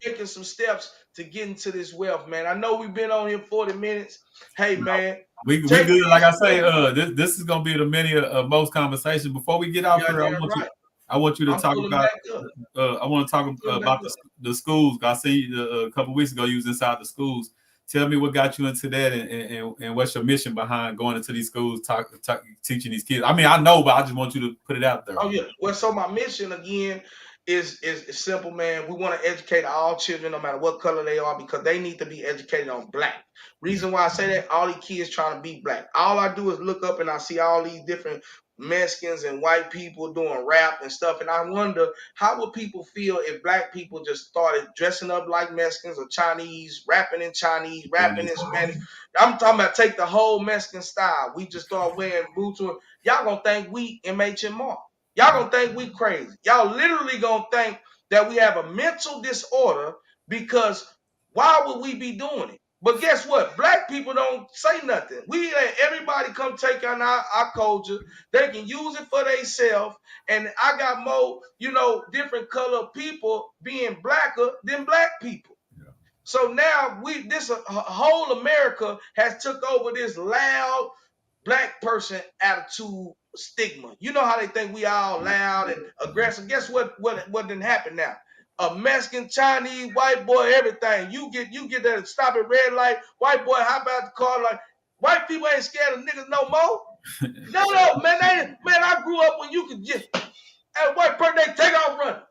making some steps to get into this wealth, man. I know we've been on here 40 minutes. Hey, man, We take good. Like this. I say, this is gonna be the many of most conversations. Before we get off Yeah, here, damn right. I want you to I'm talk pulling about back up. I want to talk Pulling back about up. the schools. I seen you a couple weeks ago. You was inside the schools. Tell me what got you into that, and what's your mission behind going into these schools, teaching these kids. I mean, I know, but I just want you to put it out there. Oh yeah. Well, so my mission again is simple, man. We want to educate all children, no matter what color they are, because they need to be educated on black. Yeah, Reason why I say that, all these kids trying to be black. All I do is look up and I see all these different Mexicans and white people doing rap and stuff, and I wonder how would people feel if black people just started dressing up like Mexicans or Chinese, Chinese, doing rapping this. in Spanish. I'm talking about take the whole Mexican style. We just start wearing boots. Y'all gonna think we MHMR. Y'all gonna think we crazy. Y'all literally gonna think that we have a mental disorder because why would we be doing it? But guess what? Black people don't say nothing. We let everybody come take on our culture. They can use it for themselves. And I got more, different color people being blacker than black people. Yeah, So now this whole America has took over this loud black person attitude stigma. You know how they think we all loud and aggressive. Guess what didn't happen now? A Mexican, Chinese, white boy, everything. You get that stop at red light, white boy, how about the car like white people ain't scared of niggas no more. No, man, I grew up when you could just at white person they take off running.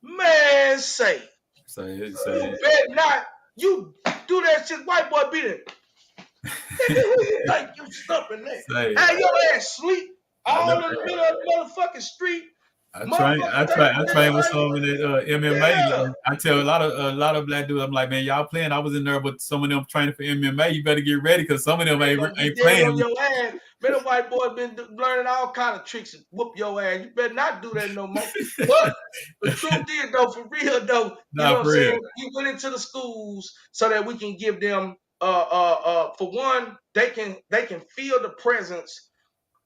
Man, say say, you bet not. You do that shit, white boy be there. Nigga, who you think you stumping there? say. How your ass sleep I know. all in the middle of the motherfucking street? I train, Motherfucker take I a red train with light. some in that Yeah. MMA. I tell a lot of black dudes, I'm like, man, y'all playing. I was in there, but some of them training for MMA. You better get ready because some of them They gonna get ain't dead on playing. your ass. Man, the white boy been learning all kind of tricks and whoop your ass. You better not do that no more. But the truth is though, for real though, you know Not what I'm for real. saying? We went into the schools so that we can give them for one, they can feel the presence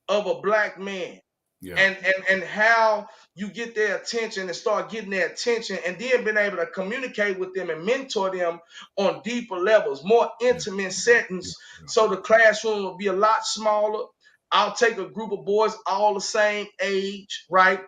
of a black man. Yeah, And how you get their attention and start getting their attention and then being able to communicate with them and mentor them on deeper levels, more yeah, intimate yeah, settings. So the classroom will be a lot smaller. I'll take a group of boys all the same age, right?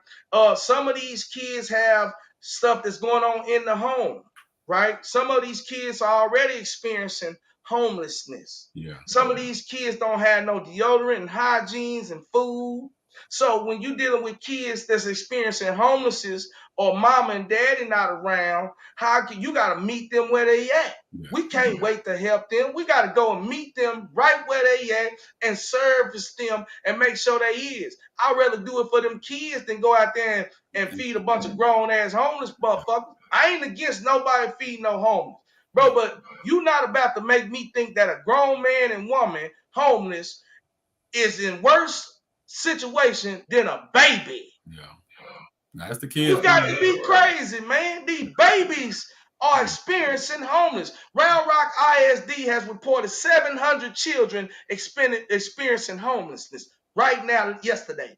Some of these kids have stuff that's going on in the home, right? Some of these kids are already experiencing homelessness. yeah, Some of these kids don't have no deodorant and hygienes and food. So when you're dealing with kids that's experiencing homelessness or mama and daddy not around, how can you got to meet them where they at? yeah, We can't wait to help them. We got to go and meet them right where they at and service them and make sure they is. I'd rather do it for them kids than go out there and feed a bunch of grown ass homeless motherfuckers. I ain't against nobody feeding no homeless, bro. But you not about to make me think that a grown man and woman homeless is in worse situation than a baby. yeah. Now, that's the You kids. got to be crazy, man. These babies are experiencing homeless. Round Rock ISD has reported 700 children experiencing homelessness right now, yesterday.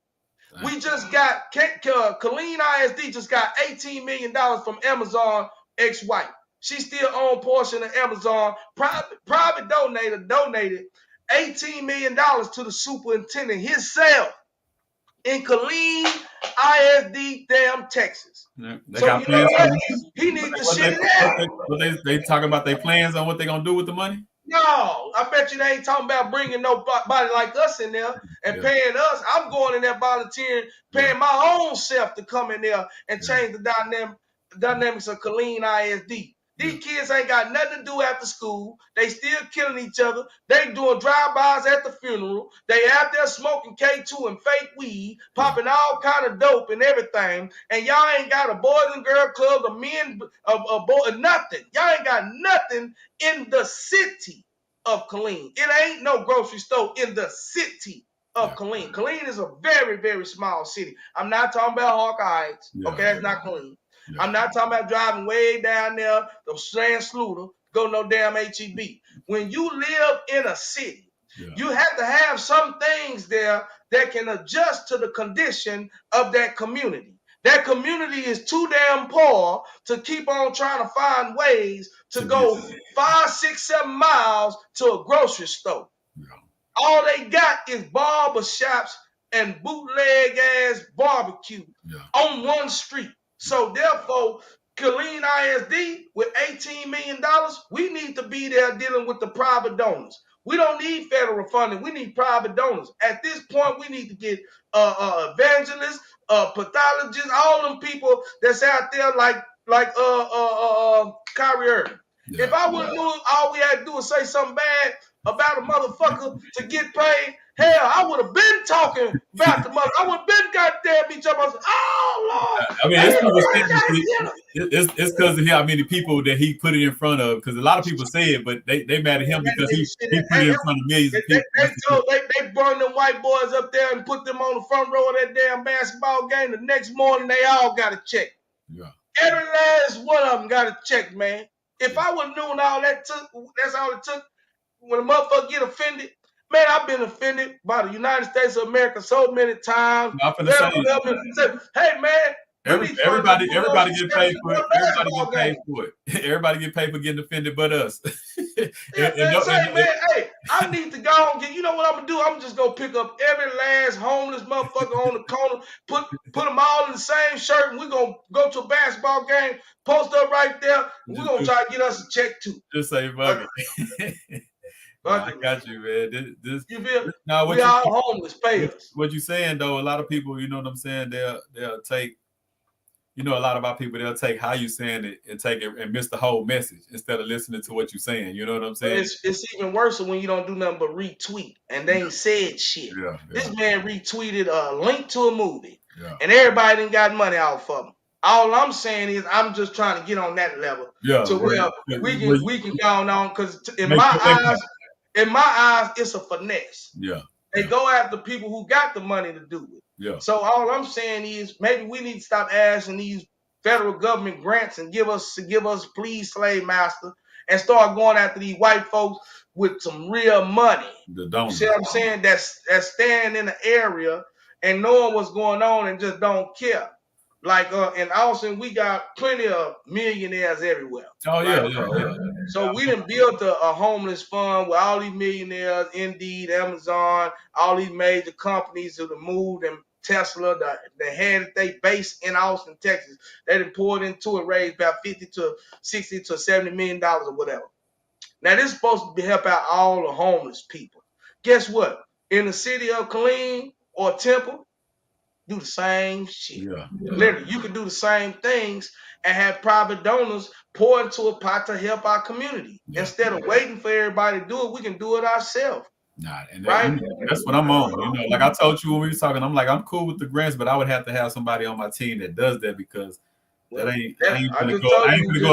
We just got, Cluren ISD just got $18 million from Amazon ex-wife. She still owns portion of Amazon. Private donated $18 million to the superintendent himself in Cluren ISD, damn Texas. Yeah, they So got you know plans what? for He needs to shit it out. they talking about their plans on what they gonna do with the money? No, I bet you they ain't talking about bringing nobody like us in there and Yeah. paying us. I'm going in there volunteering, paying my own self to come in there and change the dynamics of Cluren ISD. These kids ain't got nothing to do after school. They still killing each other. They doing drive-bys at the funeral. They out there smoking K2 and fake weed, popping all kind of dope and everything. And y'all ain't got a boys and girl club, a men, a boy, nothing. Y'all ain't got nothing in the city of Cluren. It ain't no grocery store in the city of Cluren. Cluren is a very, very small city. I'm not talking about Hawkeye Heights. Okay, that's not Cluren. I'm not talking about driving way down there to Strand Sluter, go no damn HEB. When you live in a city, you have to have some things there that can adjust to the condition of that community. That community is too damn poor to keep on trying to find ways to go 5, 6, 7 miles to a grocery store. All they got is barber shops and bootleg ass barbecue on one street. So therefore, Cluren ISD with $18 million, we need to be there dealing with the private donors. We don't need federal funding. We need private donors. At this point, we need to get evangelists, pathologists, all them people that's out there like Kyrie Irving. If I would have knew all we had to do was say something bad about a motherfucker to get paid, hell, I would have been talking about the mother. I would have been goddamn each other. Oh Lord! I mean, it's because of how many people that he put it in front of. Because a lot of people say it, but they mad at him because he put it in front of millions of people. They burned them white boys up there and put them on the front row of that damn basketball game. The next morning, they all got a check. Every last one of them got a check, man. If I would have known all that took, that's all it took. When a motherfucker get offended, man, I've been offended by the United States of America so many times. Hey, man, everybody get paid for it. Everybody get paid for it. Everybody get paid for getting offended, but us. Man, hey, I need to go and get. You know what I'm gonna do? I'm just gonna pick up every last homeless motherfucker on the corner, put them all in the same shirt, and we're gonna go to a basketball game, post up right there, and we're gonna try to get us a check too. Just say fuck it. I got you, man. You feel? We are homeless. Pay us. What you saying though? A lot of people, you know what I'm saying? They'll take. You know, a lot of our people, they'll take how you saying it and take it and miss the whole message instead of listening to what you're saying. You know what I'm saying? It's even worse when you don't do nothing but retweet and they ain't said shit. This man retweeted a link to a movie and everybody done got money off of him. All I'm saying is I'm just trying to get on that level to where we can go on because in my eyes, it's a finesse. They go after people who got the money to do it. So all I'm saying is maybe we need to stop asking these federal government grants and give us please slave master and start going after these white folks with some real money. You see what I'm saying? That's standing in the area and knowing what's going on and just don't care. Like in Austin, we got plenty of millionaires everywhere. So we done built a homeless fund with all these millionaires, Indeed, Amazon, all these major companies who have moved and Tesla, they had they base in Austin, Texas. They done poured into it, raised about 50 to 60 to $70 million or whatever. Now this is supposed to help out all the homeless people. Guess what? In the city of Cluren or Temple, do the same shit. Literally, you can do the same things and have private donors pour into a pot to help our community. Instead of waiting for everybody to do it, we can do it ourselves. That's what I'm on. You know, like I told you when we were talking, I'm like, I'm cool with the grants, but I would have to have somebody on my team that does that because I ain't gonna go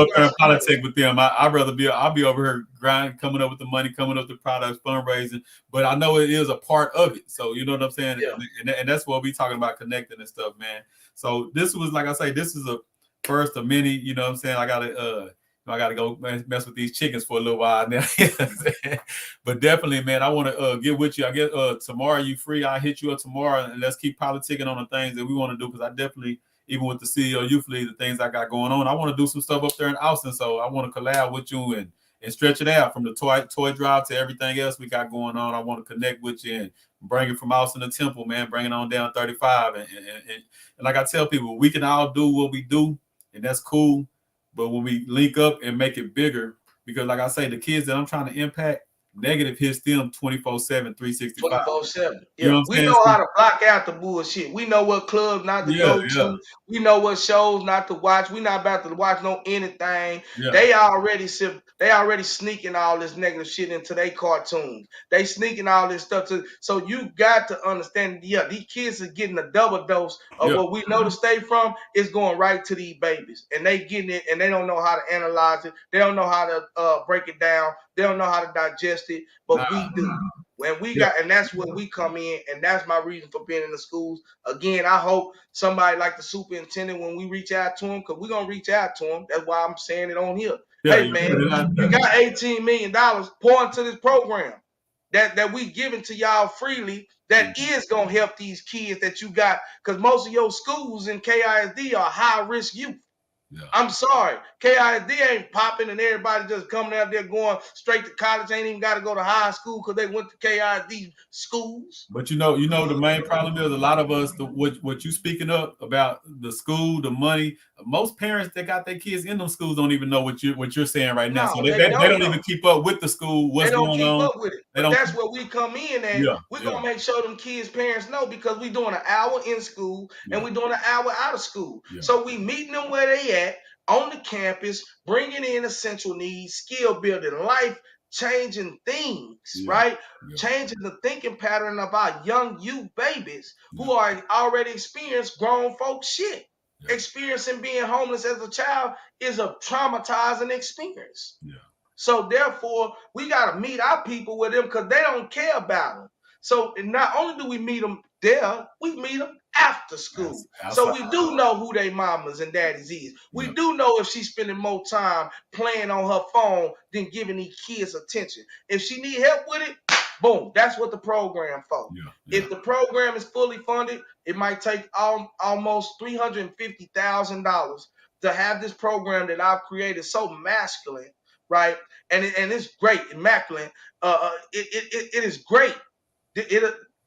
up there and politic with them. I'll be over here grinding, coming up with the money, coming up with the products, fundraising. But I know it is a part of it. So you know what I'm saying? And that's what we talking about, connecting and stuff, man. So this was, like I say, this is a first of many, you know what I'm saying? I gotta I got to go mess with these chickens for a little while now. But definitely, man, I want to get with you. I guess tomorrow you free. I'll hit you up tomorrow and let's keep politicking on the things that we want to do because I definitely, even with the CEO Youth League, the things I got going on, I want to do some stuff up there in Austin. So I want to collab with you and stretch it out from the toy drive to everything else we got going on. I want to connect with you and bring it from Austin to Temple, man. Bring it on down 35. And like I tell people, we can all do what we do, and that's cool. But when we link up and make it bigger, because like I say, the kids that I'm trying to impact, negative hits them 24/7, 365. 24/7. You know Yeah, what we I'm saying? know So, how to block out the bullshit. We know what clubs not to yeah, go yeah, to. We know what shows not to watch. We not about to watch no anything. yeah, They already sneaking all this negative shit into their cartoons. They sneaking all this stuff to. So you got to understand. Yeah, these kids are getting a double dose of yeah. what we know to stay from. It's going right to these babies, and they getting it, and they don't know how to analyze it. They don't know how to break it down. They don't know how to digest it, Nah, but we do. When we yeah, got, and that's where we come in, and that's my reason for being in the schools. Again, I hope somebody like the superintendent, when we reach out to him, because we're gonna reach out to him. That's why I'm saying it on here. yeah. Hey You put man, it out you there. got $18 million pour into this program that we giving to y'all freely. That Mhm. is gonna help these kids that you got, because most of your schools in KISD are high risk youth. Yeah. I'm sorry. KISD ain't popping and everybody just coming out there going straight to college. Ain't even got to go to high school because they went to KISD schools. But the main problem is a lot of us, what you speaking up about the school, the money. Most parents that got their kids in them schools don't even know what you're saying right now. So No, they, they they, they don't don't know. even keep up with the school, They what's don't going keep on. up with it. They But don't that's keep. where we come in at. Yeah, We're yeah, gonna make sure them kids' parents know, because we're doing an hour in school and yeah, we're doing an hour out of school. yeah, So we meeting them where they at on the campus, bringing in essential needs, skill building, life changing things, yeah, right? yeah, Changing the thinking pattern of our young youth babies yeah, who are already experienced grown folk shit. yeah, Experiencing being homeless as a child is a traumatizing experience. yeah. So therefore, we gotta meet our people with them because they don't care about them. So not only do we meet them there, we meet them after school. So Outside. we do know who they mamas and daddies is. Yeah, We do know if she's spending more time playing on her phone than giving these kids attention. If she need help with it, boom, that's what the program for. yeah, yeah, If the program is fully funded, it might take almost $350,000 to have this program that I've created so masculine, right? And it's great, immaculate. It is great.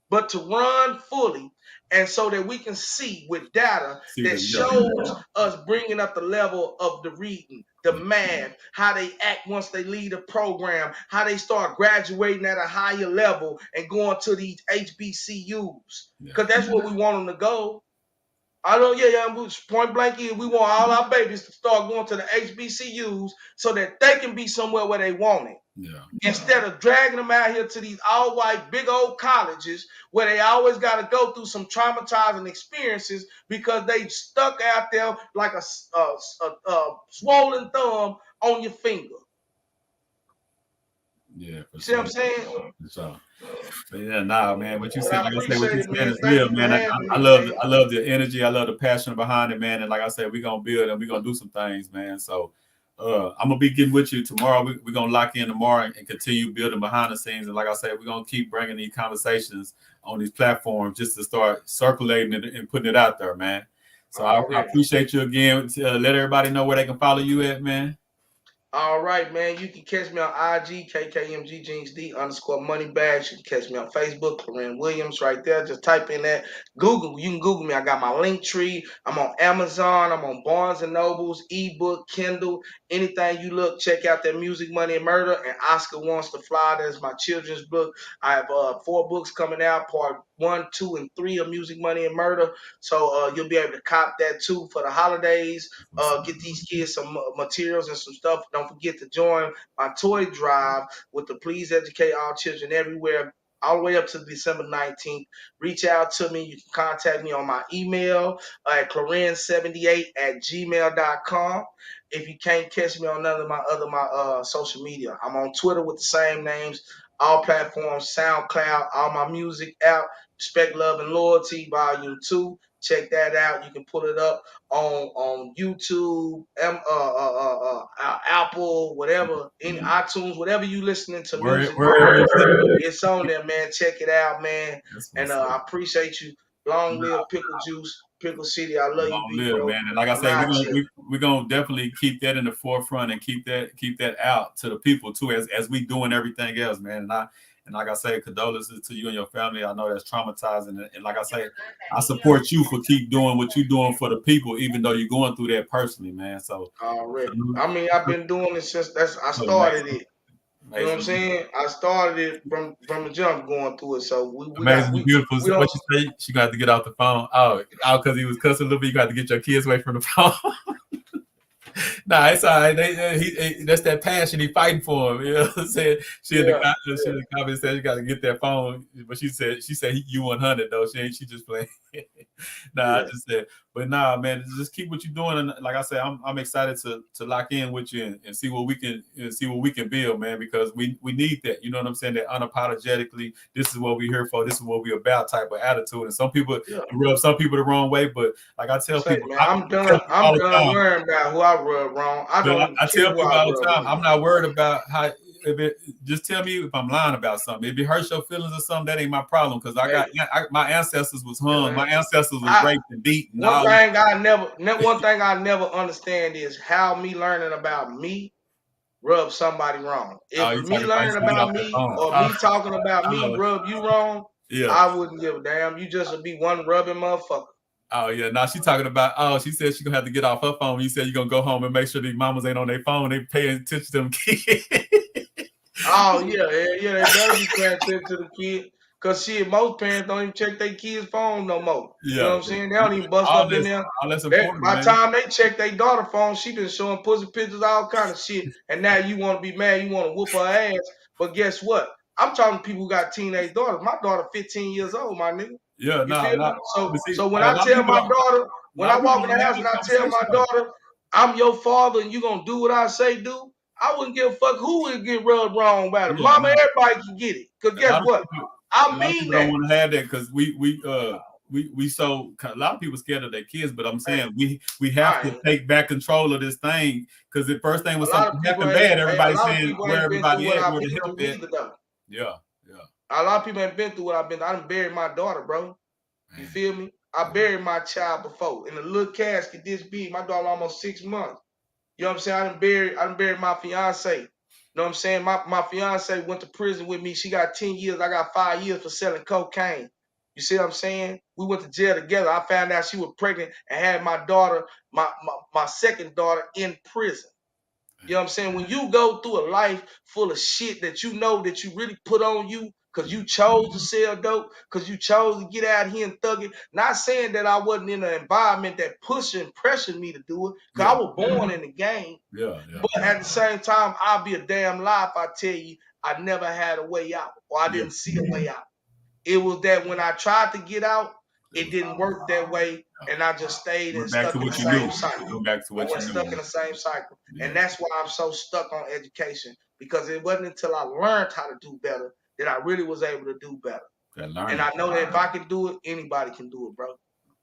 But to run fully, and so that we can see with data see that them. Yeah, shows us bringing up the level of the reading, the yeah, math, how they act once they leave the program, how they start graduating at a higher level and going to these HBCUs, yeah, because that's where we want them to go. I know, yeah, yeah. Point blank is we want all our babies to start going to the HBCUs so that they can be somewhere where they want it, yeah, instead of dragging them out here to these all white big old colleges where they always got to go through some traumatizing experiences because they stuck out there like a swollen thumb on your finger. yeah, for See what sure. I'm saying? For sure. But yeah, nah, man. What you But said, I like I say, what appreciate you it, saying man. is Thank real, you for man. having I me, love, man. I love the energy. I love the passion behind it, man. And like I said, we're gonna build and we're gonna do some things, man. So, I'm gonna be getting with you tomorrow. We're gonna lock in tomorrow and continue building behind the scenes. And like I said, we're gonna keep bringing these conversations on these platforms just to start circulating it and putting it out there, man. So I Already. appreciate you again. Let everybody know where they can follow you at, man. All right, man. You can catch me on IG, KKMG Jeans D underscore money bags. You can catch me on Facebook, Cluren Williams, right there. Just type in that. Google. You can Google me. I got my link tree. I'm on Amazon. I'm on Barnes and Nobles, ebook, Kindle. Anything you look, check out that Music, Money, and Murder. And Oscar Wants to Fly. That's my children's book. I have 4 books coming out, part 1, 2, and 3 of Music, Money, and Murder. So you'll be able to cop that too for the holidays. Get these kids some materials and some stuff. Don't forget to join my toy drive with the Please Educate All Children Everywhere all the way up to December 19th. Reach out to me. You can contact me on my email at Cluren78@gmail.com. If you can't catch me on none of my social media, I'm on Twitter with the same names, all platforms, SoundCloud, all my music out. Respect, Love, and Loyalty, Volume 2. Check that out. You can pull it up on YouTube, Apple, whatever, in iTunes, whatever you listening to music Wherever on. it's at. It's on there, man. Check it out, man. That's And what's up. I appreciate you. Long live Pickle Juice, Pickle City. I love you, Long big live, bro. man. And like I I'm say, out here. we're gonna definitely keep that in the forefront and keep that out to the people too, as we doing everything else, man. And like I say, condolences to you and your family. I know that's traumatizing. And like I say, I support you for keep doing what you're doing for the people, even though you're going through that personally, man. So Already. salute, I mean, I've been doing it since I started amazing, it. You know what I'm amazing, saying? I started it from the jump going through it. So we got amazing, beautiful. we What don't. you say? She got to get off the phone. Oh, because he was cussing a little bit. You got to get your kids away from the phone. Nah, it's all right. That's that passion he fighting for him. You know what I'm saying? Yeah, She in the comments said you got to get that phone, but she said you 100 though. She just playing. Nah, I yeah, just said, but nah, man, just keep what you're doing. And like I said, I'm excited to lock in with you and see what we can build, man, because we need that. You know what I'm saying? That unapologetically, this is what we're here for. This is what we're about type of attitude. And some people yeah. rub some people the wrong way, but like Say, man, I tell people I'm all the done time. worrying about who I rub wrong. I But don't even I care tell who I people all the rub time, I'm wrong. not worried about how. If it, just tell me if I'm lying about something. If it hurts your feelings or something, that ain't my problem. Because Hey, my ancestors was hung, man, my ancestors was I raped and beaten. All this. one thing I never understand is how me learning about me rub somebody wrong. Oh, If you me talking about you learning should get about off that me phone? or me talking about me Oh, rub you wrong, yeah. I wouldn't give a damn. You just would be one rubbing motherfucker. Oh yeah. Now she talking about. Oh, she said she gonna have to get off her phone. You said you gonna go home and make sure these mamas ain't on their phone. They paying attention to them kids. Oh yeah. They better be paying attention to the kid. Cause shit, most parents don't even check their kids' phone no more. You know Yeah. what I'm saying? They don't even bust All up in this, there. all that's important, By the man. time they check their daughter phone, she been showing pussy pictures, all kind of shit. And now you want to be mad, you want to whoop her ass. But guess what? I'm talking to people who got teenage daughters. My daughter 15 years old, my nigga. Yeah. You No. feel No. me? But see, So when like, I tell my daughter, a when lot I of people walk in don't the have house and this I tell my conversation though. daughter, I'm your father and you gonna do what I say do, I wouldn't give a fuck who would get rubbed wrong about it. Yeah. Mama, No. everybody can get it. Cause A guess lot of what? people, a I lot of mean people don't that. want to have that because we so a lot of people scared of their kids, but I'm Hey, saying we have I to ain't. take back control of this thing because the first thing when A lot something of people happened ain't. bad, Hey, a everybody's lot of saying people where ain't been through everybody what at, I've where the been help through at. neither though. Yeah, yeah, A lot of people ain't been through what I've been through. I done buried my daughter, bro. You man. feel me? I buried my child before in a little casket this big. My daughter almost 6 months. You know what I'm saying? I done buried my fiance. You know what I'm saying? My fiance went to prison with me. She got 10 years. I got 5 years for selling cocaine. You see what I'm saying? We went to jail together. I found out she was pregnant and had my daughter, my second daughter, in prison. You know what I'm saying? When you go through a life full of shit that you know that you really put on you because you chose to sell dope, because you chose to get out here and thug it. Not saying that I wasn't in an environment that pushed and pressured me to do it, because Yeah, I was born in the game. yeah, yeah, But at the same time, I'll be a damn lie if I tell you I never had a way out or I yeah. didn't see a way out. It was that when I tried to get out, It it was didn't work that way, yeah. and I just stayed and Went back to stuck in the what you knew. same cycle. Went back to I what went you knew, stuck in man. the same cycle, Yeah, and that's why I'm so stuck on education because it wasn't until I learned how to do better that I really was able to do better. that And learning. I know that if I can do it, anybody can do it, bro.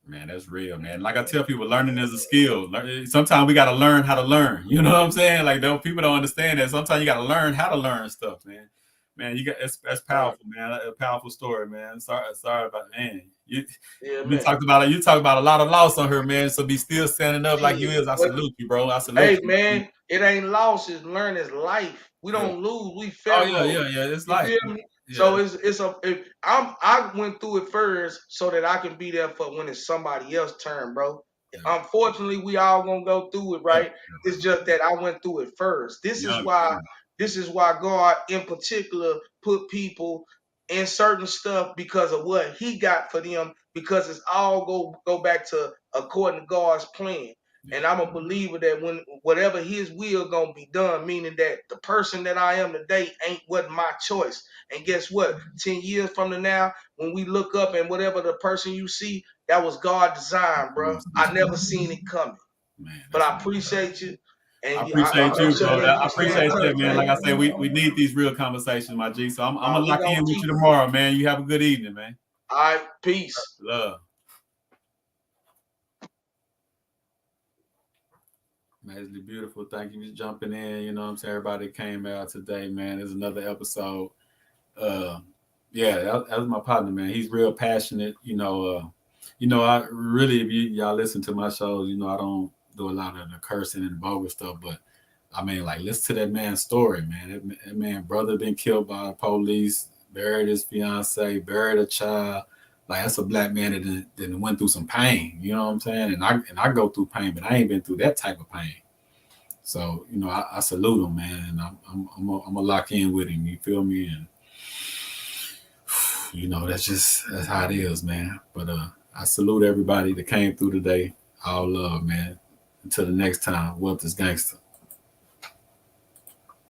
Man, that's real, man. Like I tell people, learning is a skill. Sometimes we got to learn how to learn. You know what I'm saying? Like, people don't understand that. Sometimes you got to learn how to learn stuff, man. Man, you got that's Right. powerful, man. A powerful story, man. Sorry about man. Yeah, You man. talked about it. You talked about a lot of loss on her, man. So be still standing up like you Shit. is. I But salute you, bro. I salute hey, you. man, it ain't loss, it's learn, it's life. We Yeah. don't lose, we Oh yeah, pharaohs. yeah, yeah. It's You life. feel me? Yeah. So I went through it first so that I can be there for when it's somebody else's turn, bro. Yeah. Unfortunately, we all gonna go through it, Yeah. right? It's just that I went through it first. Young. This is why God in particular put people in certain stuff because of what he got for them, because it's all go back to according to God's plan. Yeah. And I'm a believer that when whatever his will gonna be done, meaning that the person that I am today wasn't my choice. And guess what? 10 years from the now, when we look up and whatever the person you see, that was God designed, bro. I never seen it coming. Man, But that's I appreciate you. I And appreciate I'm you, sure bro. that I we stay in appreciate touch, that, man. Like man. I said, we need these real conversations, my G. So I'm gonna We lock gonna in with keep you it. tomorrow, man. You have a good evening, man. All right, peace. Love. Majorly beautiful. Thank you for jumping in. You know what I'm saying? Everybody came out today, man. There's another episode. Uh yeah, that was my partner, man. He's real passionate. I really if y'all listen to my shows, I don't do a lot of the cursing and vulgar stuff, but I mean, like, listen to that man's story, man. That man brother been killed by the police, buried his fiance, buried a child. Like, that's a black man that went through some pain. You know what I'm saying? And I go through pain, but I ain't been through that type of pain. So I salute him, man, and I'm a lock in with him. You feel me? And that's how it is, man. But I salute everybody that came through today. All love, man. Until the next time, wealth is gangster.